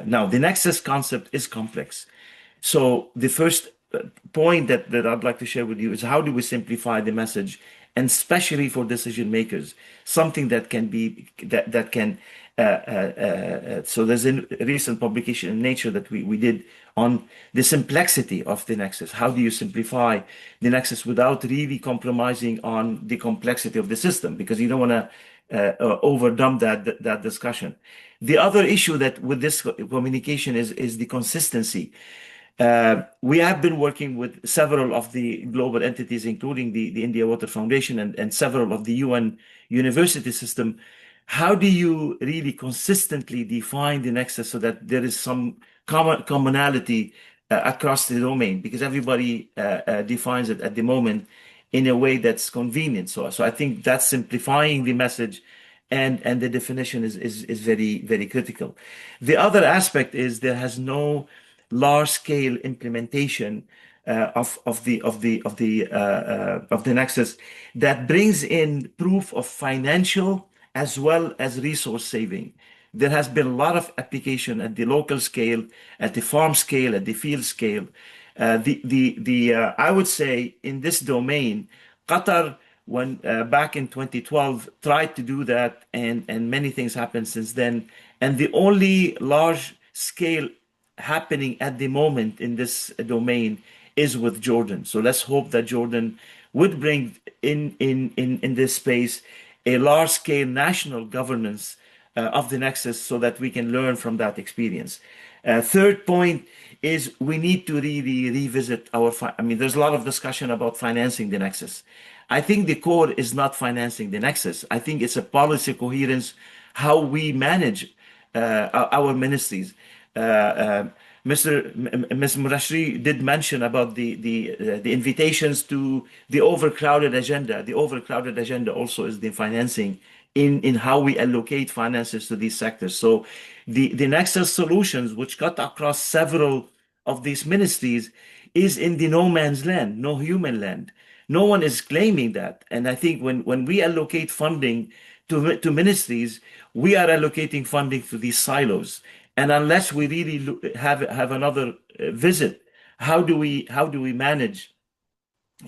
now the nexus concept is complex. So the first point that I'd like to share with you is how do we simplify the message, and especially for decision makers, something that can be so there's a recent publication in Nature that we did on the simplicity of the nexus. How do you simplify the nexus without really compromising on the complexity of the system? Because you don't want to overdump that discussion. The other issue that with this communication is the consistency. We have been working with several of the global entities, including the India Water Foundation and several of the UN university system. How do you really consistently define the nexus so that there is some commonality across the domain? Because everybody defines it at the moment in a way that's convenient. So I think that's simplifying the message, and the definition is very, very critical. The other aspect is there has no large-scale implementation of the nexus that brings in proof of financial as well as resource saving. There has been a lot of application at the local scale, at the farm scale, at the field scale. I would say in this domain, Qatar, when back in 2012, tried to do that, and many things happened since then. And the only large scale happening at the moment in this domain is with Jordan. So let's hope that Jordan would bring in this space a large scale national governance of the nexus so that we can learn from that experience. Third point is we need to really revisit there's a lot of discussion about financing the nexus. I think the core is not financing the nexus. I think it's a policy coherence, how we manage our ministries. Ms. Murashri did mention about the invitations to the overcrowded agenda. The overcrowded agenda also is the financing in how we allocate finances to these sectors. So the nexus solutions, which cut across several of these ministries, is in the no man's land, no human land. No one is claiming that. And I think when we allocate funding to ministries, we are allocating funding to these silos. And unless we really have another visit, how do we manage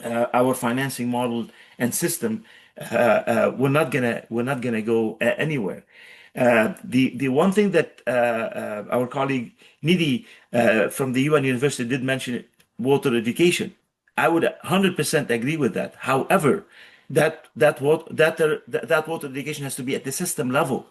our financing model and system? We're not gonna go anywhere. The one thing that our colleague Nidhi from the UN University did mention, water education. I would 100% agree with that. However, that water education has to be at the system level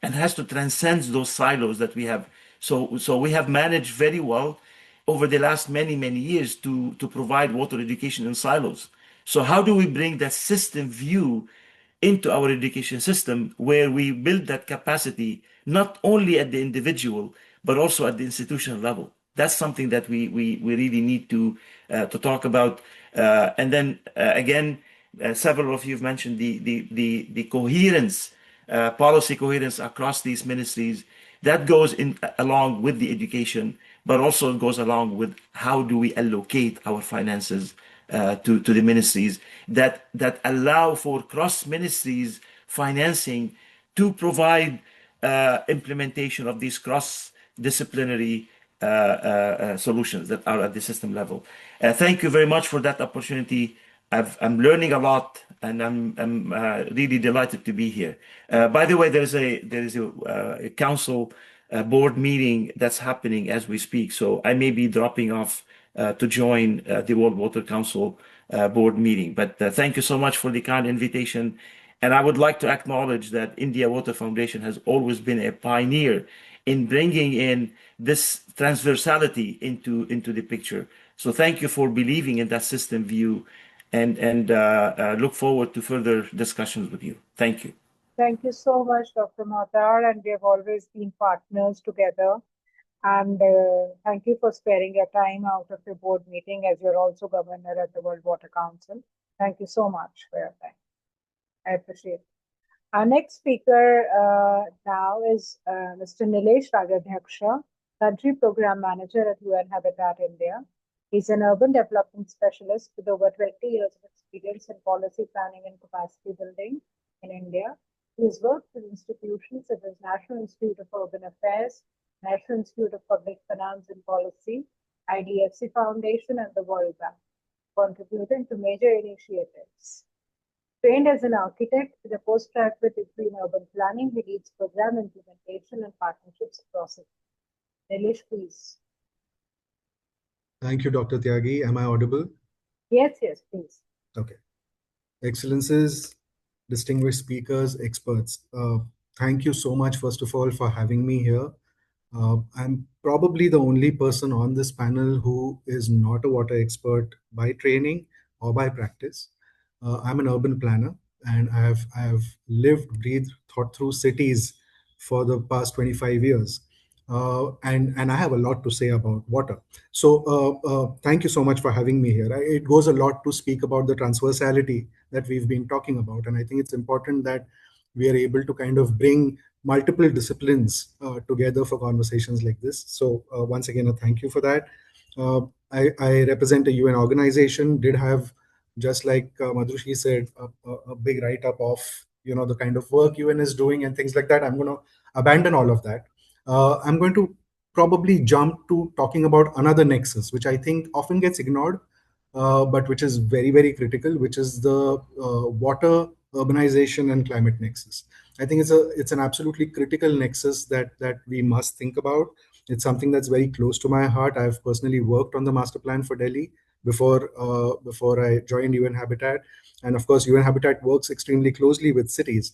and has to transcend those silos that we have. So we have managed very well over the last many years to provide water education in silos. So how do we bring that system view into our education system, where we build that capacity not only at the individual but also at the institutional level? That's something that we really need to talk about. And then again, several of you have mentioned the coherence, policy coherence across these ministries. That goes along with the education, but also goes along with how do we allocate our finances to the ministries that allow for cross ministries financing to provide implementation of these cross disciplinary solutions that are at the system level. Thank you very much for that opportunity. I'm learning a lot, and I'm really delighted to be here. By the way, there is a council board meeting that's happening as we speak, so I may be dropping off to join the World Water Council board meeting. But thank you so much for the kind invitation. And I would like to acknowledge that India Water Foundation has always been a pioneer in bringing in this transversality into the picture. So thank you for believing in that system view, and look forward to further discussions with you. Thank you. Thank you so much, Dr. Mohtar, and we have always been partners together. And thank you for sparing your time out of your board meeting, as you're also governor at the World Water Council. Thank you so much for your time. I appreciate it. Our next speaker now is Mr. Nilesh Ragadhyaksha, Country Program Manager at UN Habitat India. He's an urban development specialist with over 20 years of experience in policy planning and capacity building in India. He's worked with institutions such as National Institute of Urban Affairs, National Institute of Public Finance and Policy, IDFC Foundation, and the World Bank, contributing to major initiatives. Trained as an architect with a postgraduate degree in urban planning, he leads program implementation and partnerships across it. Nilesh, please. Thank you, Dr. Tyagi. Am I audible? Yes, please. Okay. Excellencies, distinguished speakers, experts, thank you so much, first of all, for having me here. I'm probably the only person on this panel who is not a water expert by training or by practice. I'm an urban planner, and I have lived, breathed, thought through cities for the past 25 years. And I have a lot to say about water. So thank you so much for having me here. It goes a lot to speak about the transversality that we've been talking about. And I think it's important that we are able to kind of bring multiple disciplines together for conversations like this. So once again, a thank you for that. I represent a UN organization, did have, just like Madhushi said, a big write-up of the kind of work UN is doing and things like that. I'm going to abandon all of that. I'm going to probably jump to talking about another nexus, which I think often gets ignored, but which is very, very critical, which is the water, urbanization, and climate nexus. I think it's an absolutely critical nexus that we must think about. It's something that's very close to my heart. I've personally worked on the master plan for Delhi before I joined UN Habitat, and of course, UN Habitat works extremely closely with cities.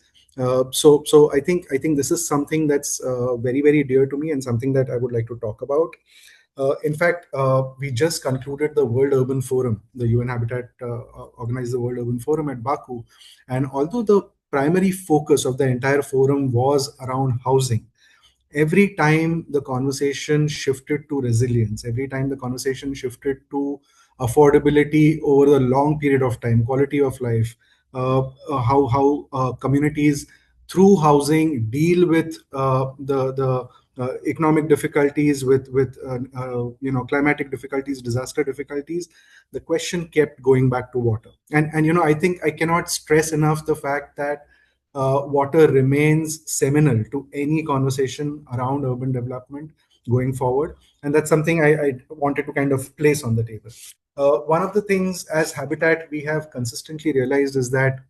So I think this is something that's very, very dear to me and something that I would like to talk about. In fact, we just concluded the World Urban Forum. The UN Habitat organized the World Urban Forum at Baku. And although the primary focus of the entire forum was around housing, every time the conversation shifted to resilience, every time the conversation shifted to affordability over a long period of time, quality of life, how communities through housing deal with the economic difficulties, with climatic difficulties, disaster difficulties, the question kept going back to water. And I think I cannot stress enough the fact that water remains seminal to any conversation around urban development going forward. And that's something I wanted to kind of place on the table. One of the things as Habitat we have consistently realized is that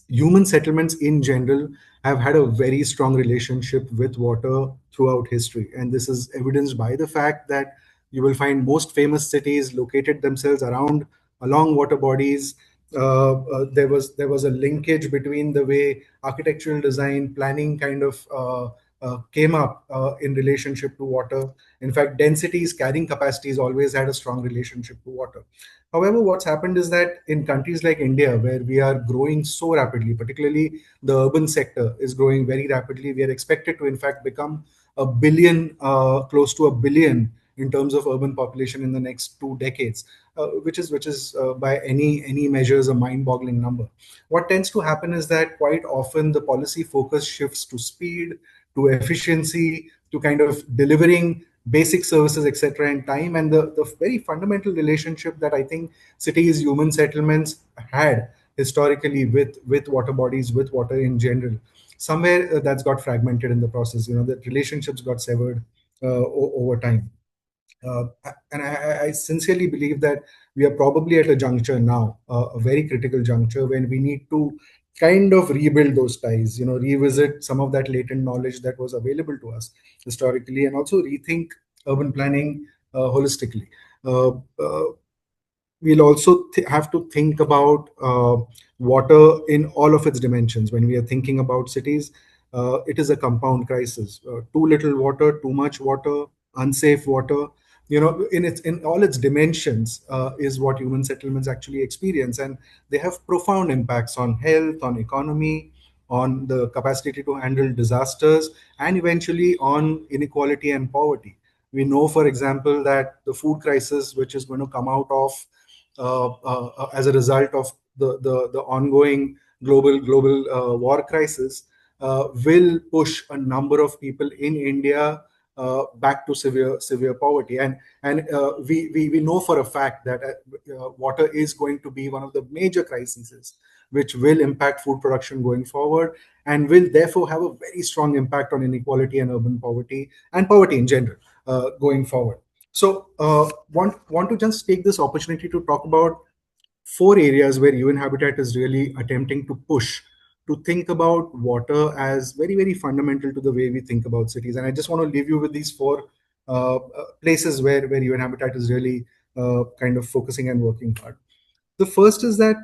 human settlements in general have had a very strong relationship with water throughout history. And this is evidenced by the fact that you will find most famous cities located themselves along water bodies. There was a linkage between the way architectural design planning kind of came up in relationship to water. In fact, densities, carrying capacities always had a strong relationship to water. However, what's happened is that in countries like India, where we are growing so rapidly, particularly the urban sector is growing very rapidly, we are expected to, in fact, become a billion, close to a billion in terms of urban population in the next 2 decades, which is by any measures a mind-boggling number. What tends to happen is that quite often the policy focus shifts to speed, to efficiency, to kind of delivering basic services, etc., in time. And the very fundamental relationship that I think cities, human settlements had historically with water bodies, with water in general, somewhere that's got fragmented in the process. The relationships got severed over time. And I sincerely believe that we are probably at a juncture now, a very critical juncture, when we need to kind of rebuild those ties, revisit some of that latent knowledge that was available to us historically, and also rethink urban planning holistically. Uh, uh, we'll also have to think about water in all of its dimensions. When we are thinking about cities, it is a compound crisis. Too little water, too much water, unsafe water, in all its dimensions, is what human settlements actually experience. And they have profound impacts on health, on economy, on the capacity to handle disasters, and eventually on inequality and poverty. We know, for example, that the food crisis, which is going to come out of as a result of the ongoing global war crisis, will push a number of people in India back to severe poverty. And we know for a fact that water is going to be one of the major crises which will impact food production going forward, and will therefore have a very strong impact on inequality and urban poverty, and poverty in general, going forward. So want to just take this opportunity to talk about 4 areas where UN Habitat is really attempting to push to think about water as very, very fundamental to the way we think about cities. And I just want to leave you with these 4 places where UN Habitat is really kind of focusing and working hard. The first is that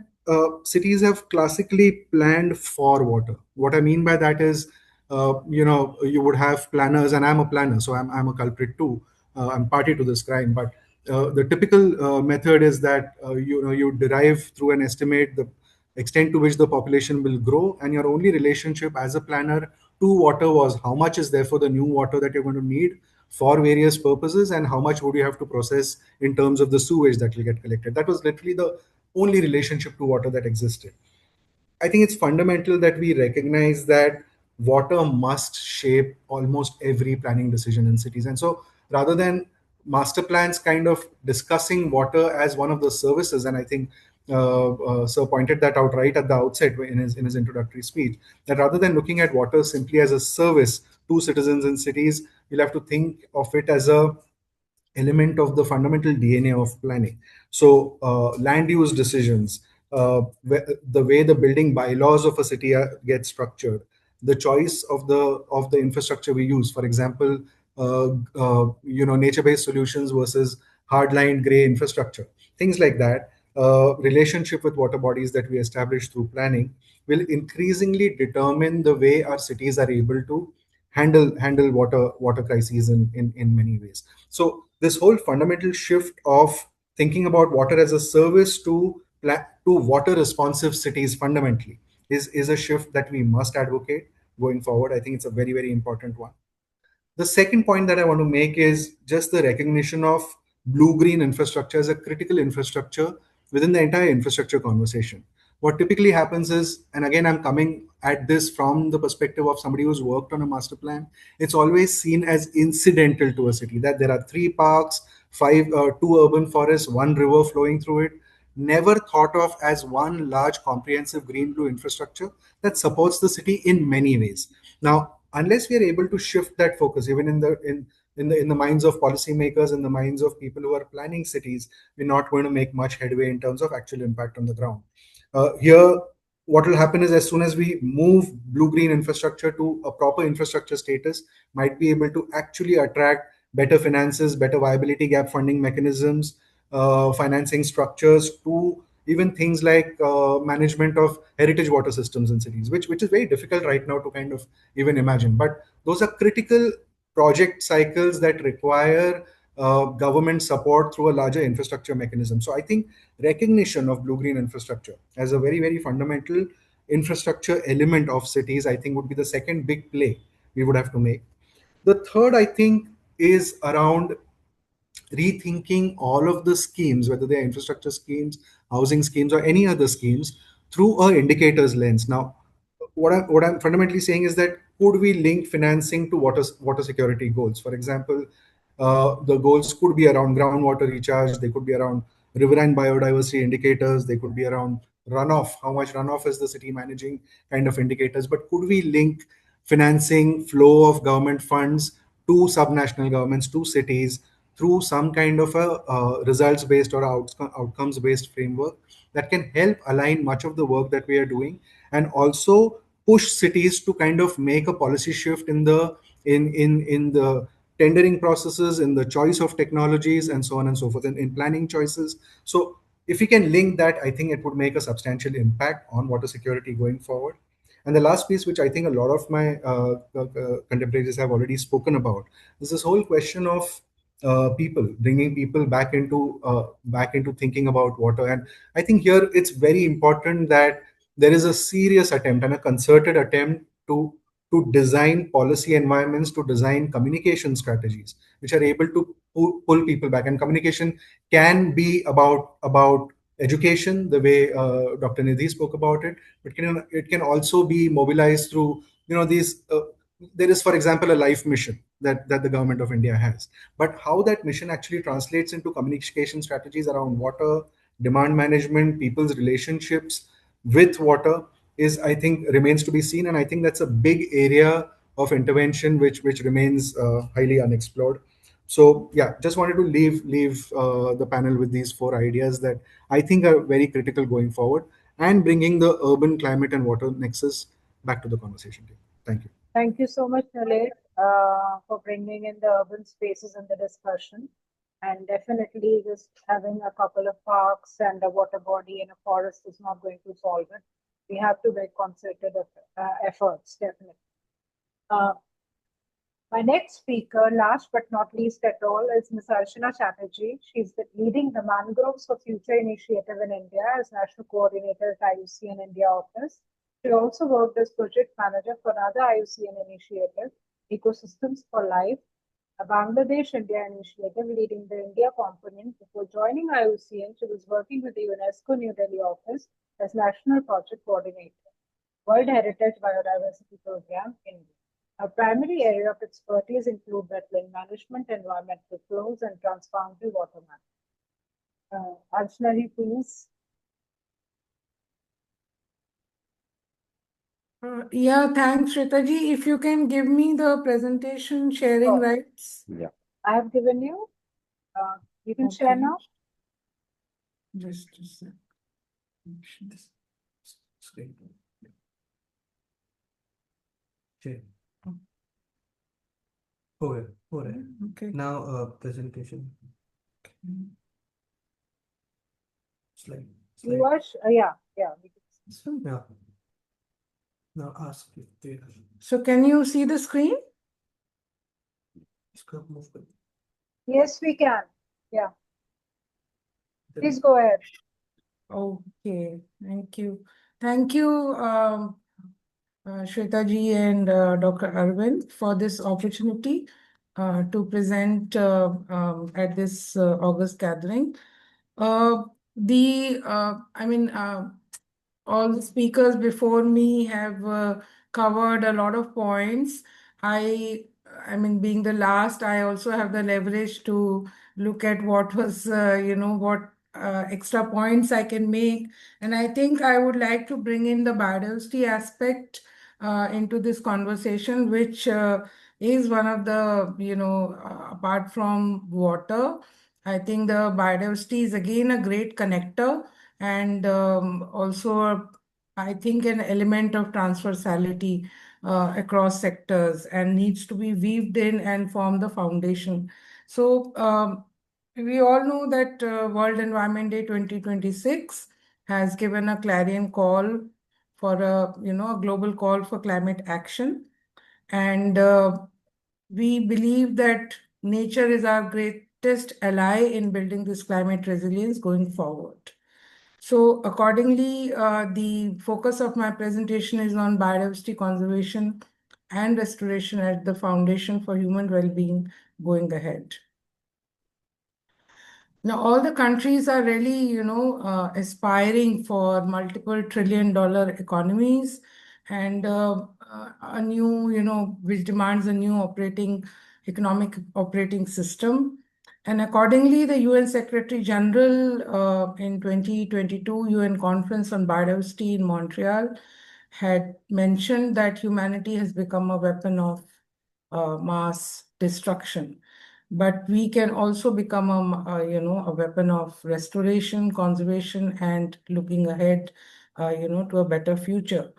cities have classically planned for water. What I mean by that is you would have planners, and I'm a planner, so I'm a culprit too. I'm party to this crime. But the typical method is that you derive through an estimate the extent to which the population will grow, and your only relationship as a planner to water was how much is therefore the new water that you're going to need for various purposes, and how much would you have to process in terms of the sewage that will get collected. That was literally the only relationship to water that existed. I think it's fundamental that we recognize that water must shape almost every planning decision in cities. And so rather than master plans kind of discussing water as one of the services, and I think Sir pointed that out right at the outset in his introductory speech, that rather than looking at water simply as a service to citizens in cities, you'll have to think of it as a element of the fundamental DNA of planning. So land use decisions, the way the building bylaws of a city get structured, the choice of the infrastructure we use. For example, nature-based solutions versus hardline gray infrastructure, things like that. Relationship with water bodies that we establish through planning will increasingly determine the way our cities are able to handle water crises in many ways. So this whole fundamental shift of thinking about water as a service to water responsive cities fundamentally is a shift that we must advocate going forward. I think it's a very, very important one. The second point that I want to make is just the recognition of blue-green infrastructure as a critical infrastructure within the entire infrastructure conversation. What typically happens is, and again, I'm coming at this from the perspective of somebody who's worked on a master plan, it's always seen as incidental to a city, that there are 3 parks, 2 urban forests, 1 river flowing through it, never thought of as one large comprehensive green-blue infrastructure that supports the city in many ways. Now, unless we are able to shift that focus, even in the minds of policymakers, in the minds of people who are planning cities, we're not going to make much headway in terms of actual impact on the ground. Here, what will happen is, as soon as we move blue-green infrastructure to a proper infrastructure status, might be able to actually attract better finances, better viability gap funding mechanisms, financing structures, to even things like management of heritage water systems in cities, which is very difficult right now to kind of even imagine. But those are critical project cycles that require government support through a larger infrastructure mechanism. So I think recognition of blue-green infrastructure as a very, very fundamental infrastructure element of cities, I think, would be the second big play we would have to make. The third, I think, is around rethinking all of the schemes, whether they're infrastructure schemes, housing schemes, or any other schemes, through a indicators lens. Now, what I'm fundamentally saying is that, could we link financing to water security goals? For example, the goals could be around groundwater recharge, they could be around riverine biodiversity indicators, they could be around runoff, how much runoff is the city managing, kind of indicators. But could we link financing, flow of government funds to subnational governments, to cities, through some kind of a results-based or outcomes-based framework that can help align much of the work that we are doing, and also push cities to kind of make a policy shift in the tendering processes, in the choice of technologies, and so on and so forth, in planning choices. So if we can link that, I think it would make a substantial impact on water security going forward. And the last piece, which I think a lot of my contemporaries have already spoken about, is this whole question of bringing people back into thinking about water. And I think here it's very important that there is a serious attempt and a concerted attempt to design policy environments, to design communication strategies which are able to pull people back. And communication can be about education, the way Dr. Nidhi spoke about it, but it can also be mobilized through these. There is, for example, a life mission that the government of India has, but how that mission actually translates into communication strategies around water, demand management, people's relationships with water, is, I think, remains to be seen. And I think that's a big area of intervention which remains highly unexplored. So yeah, just wanted to leave the panel with these 4 ideas that I think are very critical going forward, and bringing the urban climate and water nexus back to the conversation. Thank you. Thank you so much, Nilesh, for bringing in the urban spaces in the discussion. And definitely, just having a couple of parks and a water body and a forest is not going to solve it. We have to make concerted efforts, definitely. My next speaker, last but not least at all, is Ms. Archana Chatterjee. She's leading the Mangroves for Future initiative in India as National Coordinator at IUCN India office. She also worked as project manager for another IUCN initiative, Ecosystems for Life, a Bangladesh-India initiative leading the India component. Before joining IUCN, she was working with the UNESCO New Delhi office as National Project Coordinator, World Heritage Biodiversity Program, India. Our primary area of expertise include wetland management, environmental flows, and transboundary water management. Archana, please. Yeah, thanks, Shritaji. If you can give me the presentation sharing rights. Yeah. I have given you. You can share now. Just a sec. Screen. Share. Okay. Now, presentation. Slide. You are, yeah. Yeah. Now ask if they So can you see the screen? move. Yes, we can. Yeah. Please go ahead. Okay, thank you. Thank you, Shwetaji and Dr. Arvind for this opportunity to present at this August gathering. All the speakers before me have covered a lot of points. Being the last, I also have the leverage to look at what was, what extra points I can make. And I think I would like to bring in the biodiversity aspect into this conversation, which is one of the, apart from water, I think the biodiversity is again a great connector and also, I think, an element of transversality across sectors and needs to be weaved in and form the foundation. So we all know that World Environment Day 2026 has given a clarion call for a global call for climate action, and we believe that nature is our greatest ally in building this climate resilience going forward. So accordingly, the focus of my presentation is on biodiversity conservation and restoration as the foundation for human well-being going ahead. Now, all the countries are really, aspiring for multiple trillion-dollar economies and a new, which demands a new economic operating system. And accordingly, the UN Secretary General in 2022 UN Conference on Biodiversity in Montreal had mentioned that humanity has become a weapon of mass destruction. But we can also become a weapon of restoration, conservation, and looking ahead, to a better future.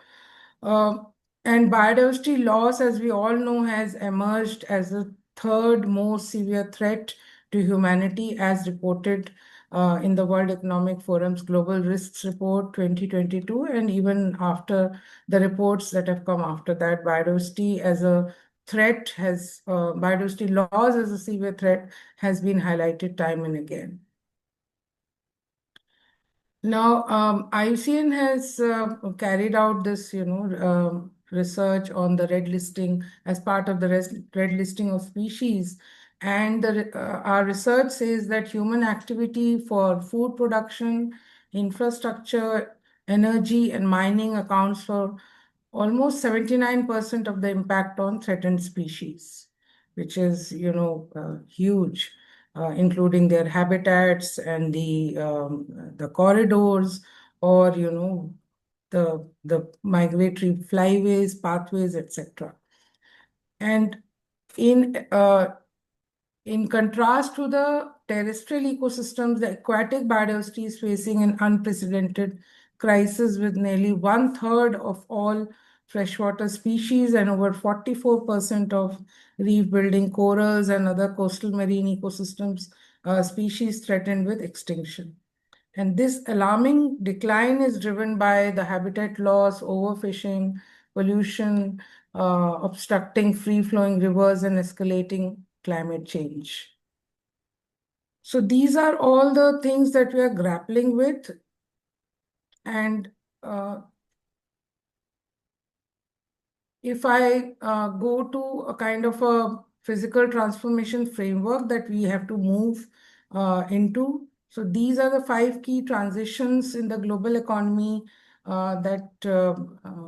And biodiversity loss, as we all know, has emerged as the third most severe threat to humanity, as reported in the World Economic Forum's Global Risks Report 2022, and even after the reports that have come after that, biodiversity as a threat biodiversity loss as a severe threat has been highlighted time and again. Now, IUCN has carried out this, research on the red listing as part of the red listing of species. And our research says that human activity for food production, infrastructure, energy, and mining accounts for almost 79% of the impact on threatened species, which is, huge, including their habitats and the corridors or, the migratory flyways, pathways, etc. And in contrast to the terrestrial ecosystems, the aquatic biodiversity is facing an unprecedented crisis with nearly 1/3 of all freshwater species and over 44% of reef-building corals and other coastal marine ecosystems species threatened with extinction. And this alarming decline is driven by the habitat loss, overfishing, pollution, obstructing free-flowing rivers, and escalating climate change. So these are all the things that we are grappling with. And if I go to a kind of a physical transformation framework that we have to move into, so these are the 5 key transitions in the global economy that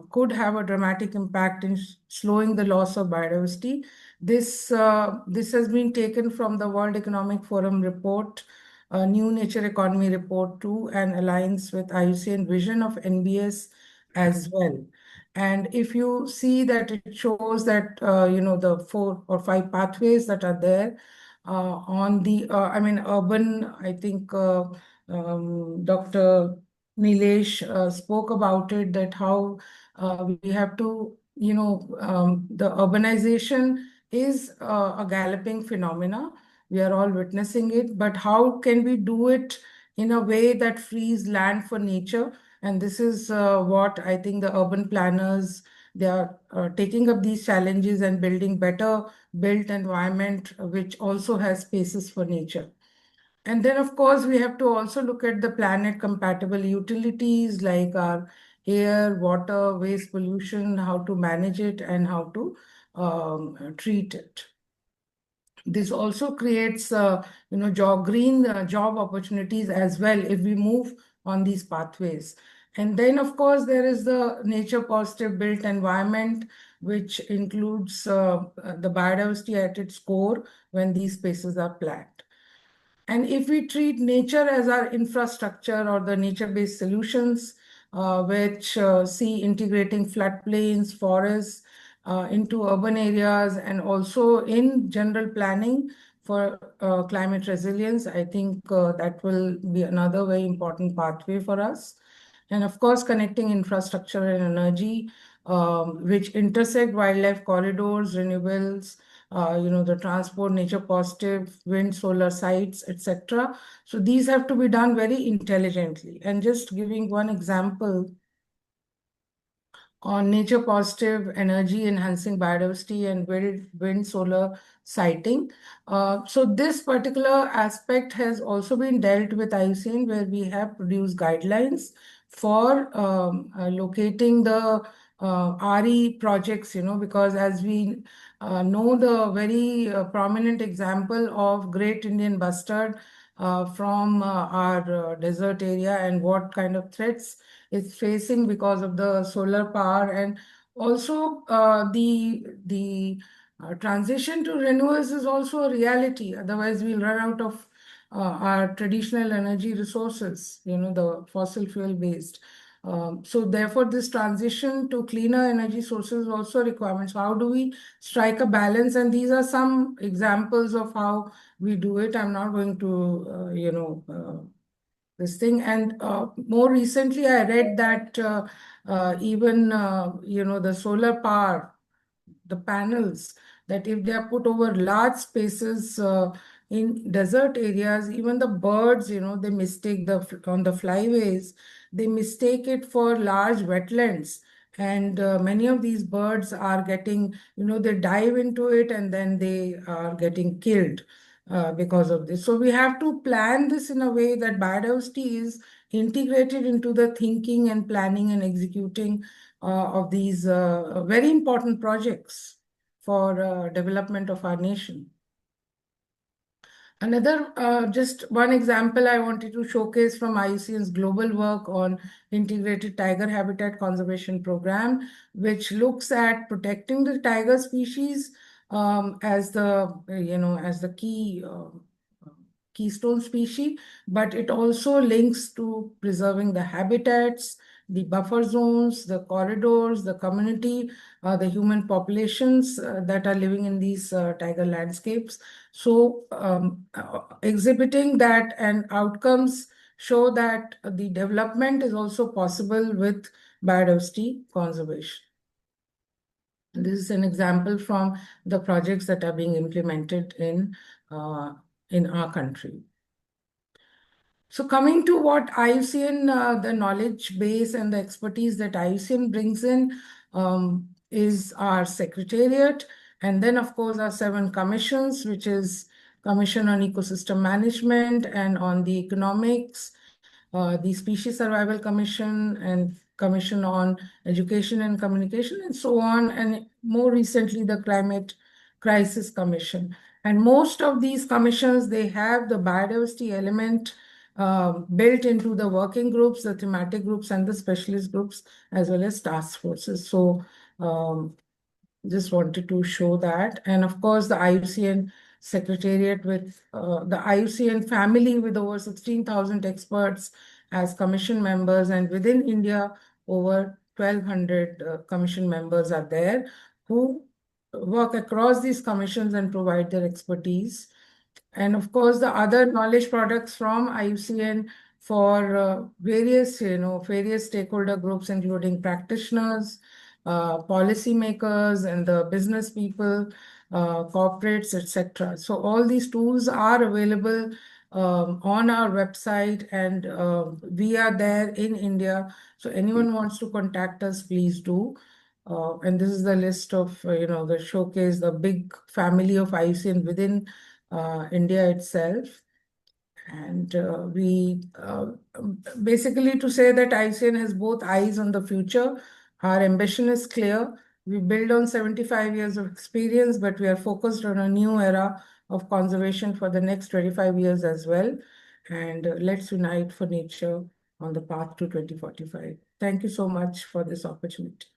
could have a dramatic impact in slowing the loss of biodiversity. This has been taken from the World Economic Forum report, New Nature Economy Report 2, and aligns with IUCN vision of NBS as well. And if you see that it shows that, the 4 or 5 pathways that are there on the, urban, I think Dr. Nilesh spoke about it, that how we have to, the urbanization is a galloping phenomena. We are all witnessing it, but how can we do it in a way that frees land for nature? And this is what I think the urban planners, they are taking up these challenges and building better built environment, which also has spaces for nature. And then, of course, we have to also look at the planet compatible utilities like our air, water, waste pollution, how to manage it and how to treat it. This also creates, green job opportunities as well if we move on these pathways. And then, of course, there is the nature positive built environment, which includes the biodiversity at its core when these spaces are planned. And if we treat nature as our infrastructure or the nature-based solutions, which see integrating floodplains, forests into urban areas, and also in general planning for climate resilience, I think that will be another very important pathway for us. And of course, connecting infrastructure and energy, which intersect wildlife corridors, renewables, the transport, nature positive, wind, solar sites, etc. So these have to be done very intelligently. And just giving one example on nature positive energy enhancing biodiversity and wind solar siting. So this particular aspect has also been dealt with IUCN, where we have produced guidelines for locating the RE projects, because as we know the very prominent example of Great Indian Bustard from our desert area and what kind of threats it's facing because of the solar power, and also the transition to renewables is also a reality. Otherwise, we'll run out of our traditional energy resources, the fossil fuel based. So therefore, this transition to cleaner energy sources is also a requirement. So how do we strike a balance? And these are some examples of how we do it. I'm not going to, this thing. And more recently, I read that even, the solar power, the panels, that if they are put over large spaces in desert areas, even the birds, they mistake on the flyways, they mistake it for large wetlands. And many of these birds are getting, they dive into it and then they are getting killed because of this. So we have to plan this in a way that biodiversity is integrated into the thinking and planning and executing of these very important projects for development of our nation. Another, just one example I wanted to showcase from IUCN's global work on integrated tiger habitat conservation program, which looks at protecting the tiger species as the key keystone species, but it also links to preserving the habitats, the buffer zones, the corridors, the community, the human populations that are living in these tiger landscapes. So exhibiting that and outcomes show that the development is also possible with biodiversity conservation. This is an example from the projects that are being implemented in our country. So coming to what IUCN, the knowledge base and the expertise that IUCN brings in, is our secretariat. And then, of course, our 7 commissions, which is Commission on Ecosystem Management and on the Economics, the Species Survival Commission, and Commission on Education and Communication, and so on, and more recently, the Climate Crisis Commission. And most of these commissions, they have the biodiversity element built into the working groups, the thematic groups, and the specialist groups, as well as task forces. So just wanted to show that. And of course, the IUCN Secretariat with the IUCN family with over 16,000 experts as commission members, and within India, over 1,200 commission members are there who work across these commissions and provide their expertise. And of course, the other knowledge products from IUCN for various stakeholder groups, including practitioners, policymakers, and the business people, corporates, etc. So all these tools are available on our website, and we are there in India. So anyone wants to contact us, please do. And this is the list of, the showcase, the big family of IUCN within India itself. And we basically to say that IUCN has both eyes on the future. Our ambition is clear. We build on 75 years of experience, but we are focused on a new era of conservation for the next 25 years as well. And let's unite for nature on the path to 2045. Thank you so much for this opportunity.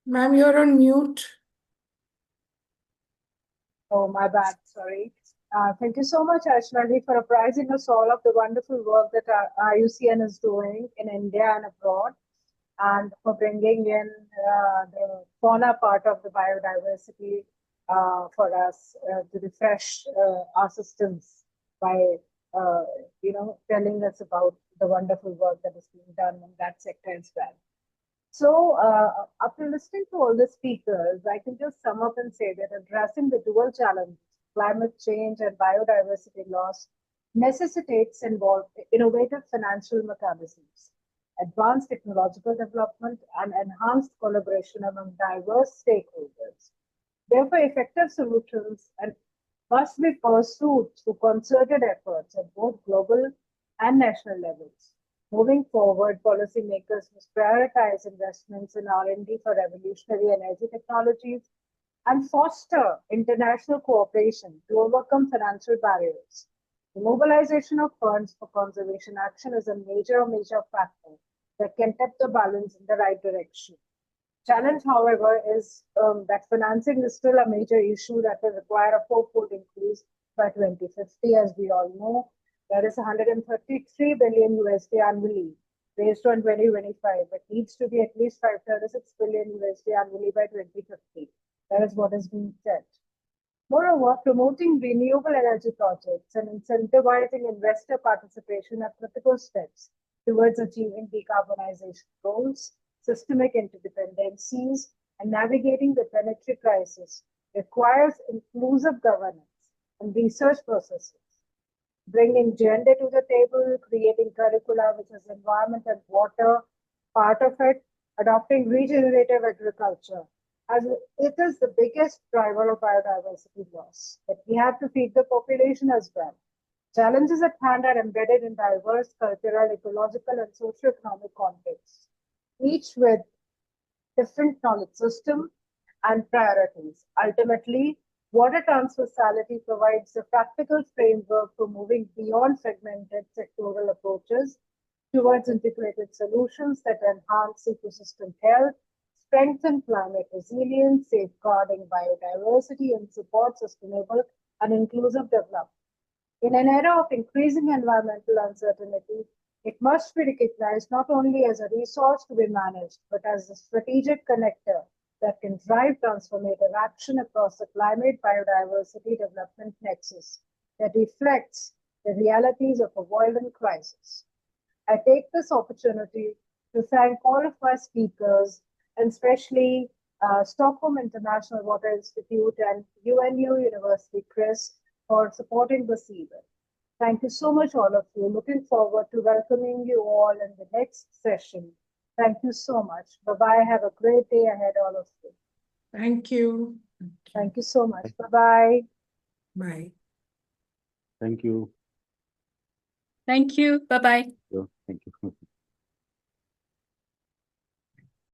Ma'am, you're on mute. Oh, my bad, sorry. Thank you so much, Aishwarji, for apprising us all of the wonderful work that our IUCN is doing in India and abroad, and for bringing in the fauna part of the biodiversity for us to refresh our systems by, telling us about the wonderful work that is being done in that sector as well. So after listening to all the speakers, I can just sum up and say that addressing the dual challenges, climate change and biodiversity loss, necessitates innovative financial mechanisms, advanced technological development, and enhanced collaboration among diverse stakeholders. Therefore, effective solutions must be pursued through concerted efforts at both global and national levels. Moving forward, policymakers must prioritize investments in R&D for revolutionary energy technologies and foster international cooperation to overcome financial barriers. The mobilization of funds for conservation action is a major factor that can tip the balance in the right direction. Challenge, however, is that financing is still a major issue that will require a fourfold increase by 2050, as we all know. That is 133 billion USD annually based on 2025, but needs to be at least 536 billion USD annually by 2050. That is what is being said. Moreover, promoting renewable energy projects and incentivizing investor participation are critical steps towards achieving decarbonization goals, systemic interdependencies, and navigating the planetary crisis requires inclusive governance and research processes. Bringing gender to the table, creating curricula which is environment and water, part of it, adopting regenerative agriculture, as it is the biggest driver of biodiversity loss. But we have to feed the population as well. Challenges at hand are embedded in diverse cultural, ecological, and socio-economic contexts, each with different knowledge system and priorities. Ultimately, Water Transversality provides a practical framework for moving beyond fragmented sectoral approaches towards integrated solutions that enhance ecosystem health, strengthen climate resilience, safeguarding biodiversity, and support sustainable and inclusive development. In an era of increasing environmental uncertainty, it must be recognized not only as a resource to be managed, but as a strategic connector that can drive transformative action across the climate biodiversity development nexus that reflects the realities of a violent crisis. I take this opportunity to thank all of my speakers, and especially Stockholm International Water Institute and UNU-CRIS for supporting this event. Thank you so much, all of you. Looking forward to welcoming you all in the next session. Thank you so much. Bye-bye. Have a great day ahead, all of you. Thank you. Thank you so much. Bye-bye. Bye. Thank you. Thank you. Bye-bye. Thank you.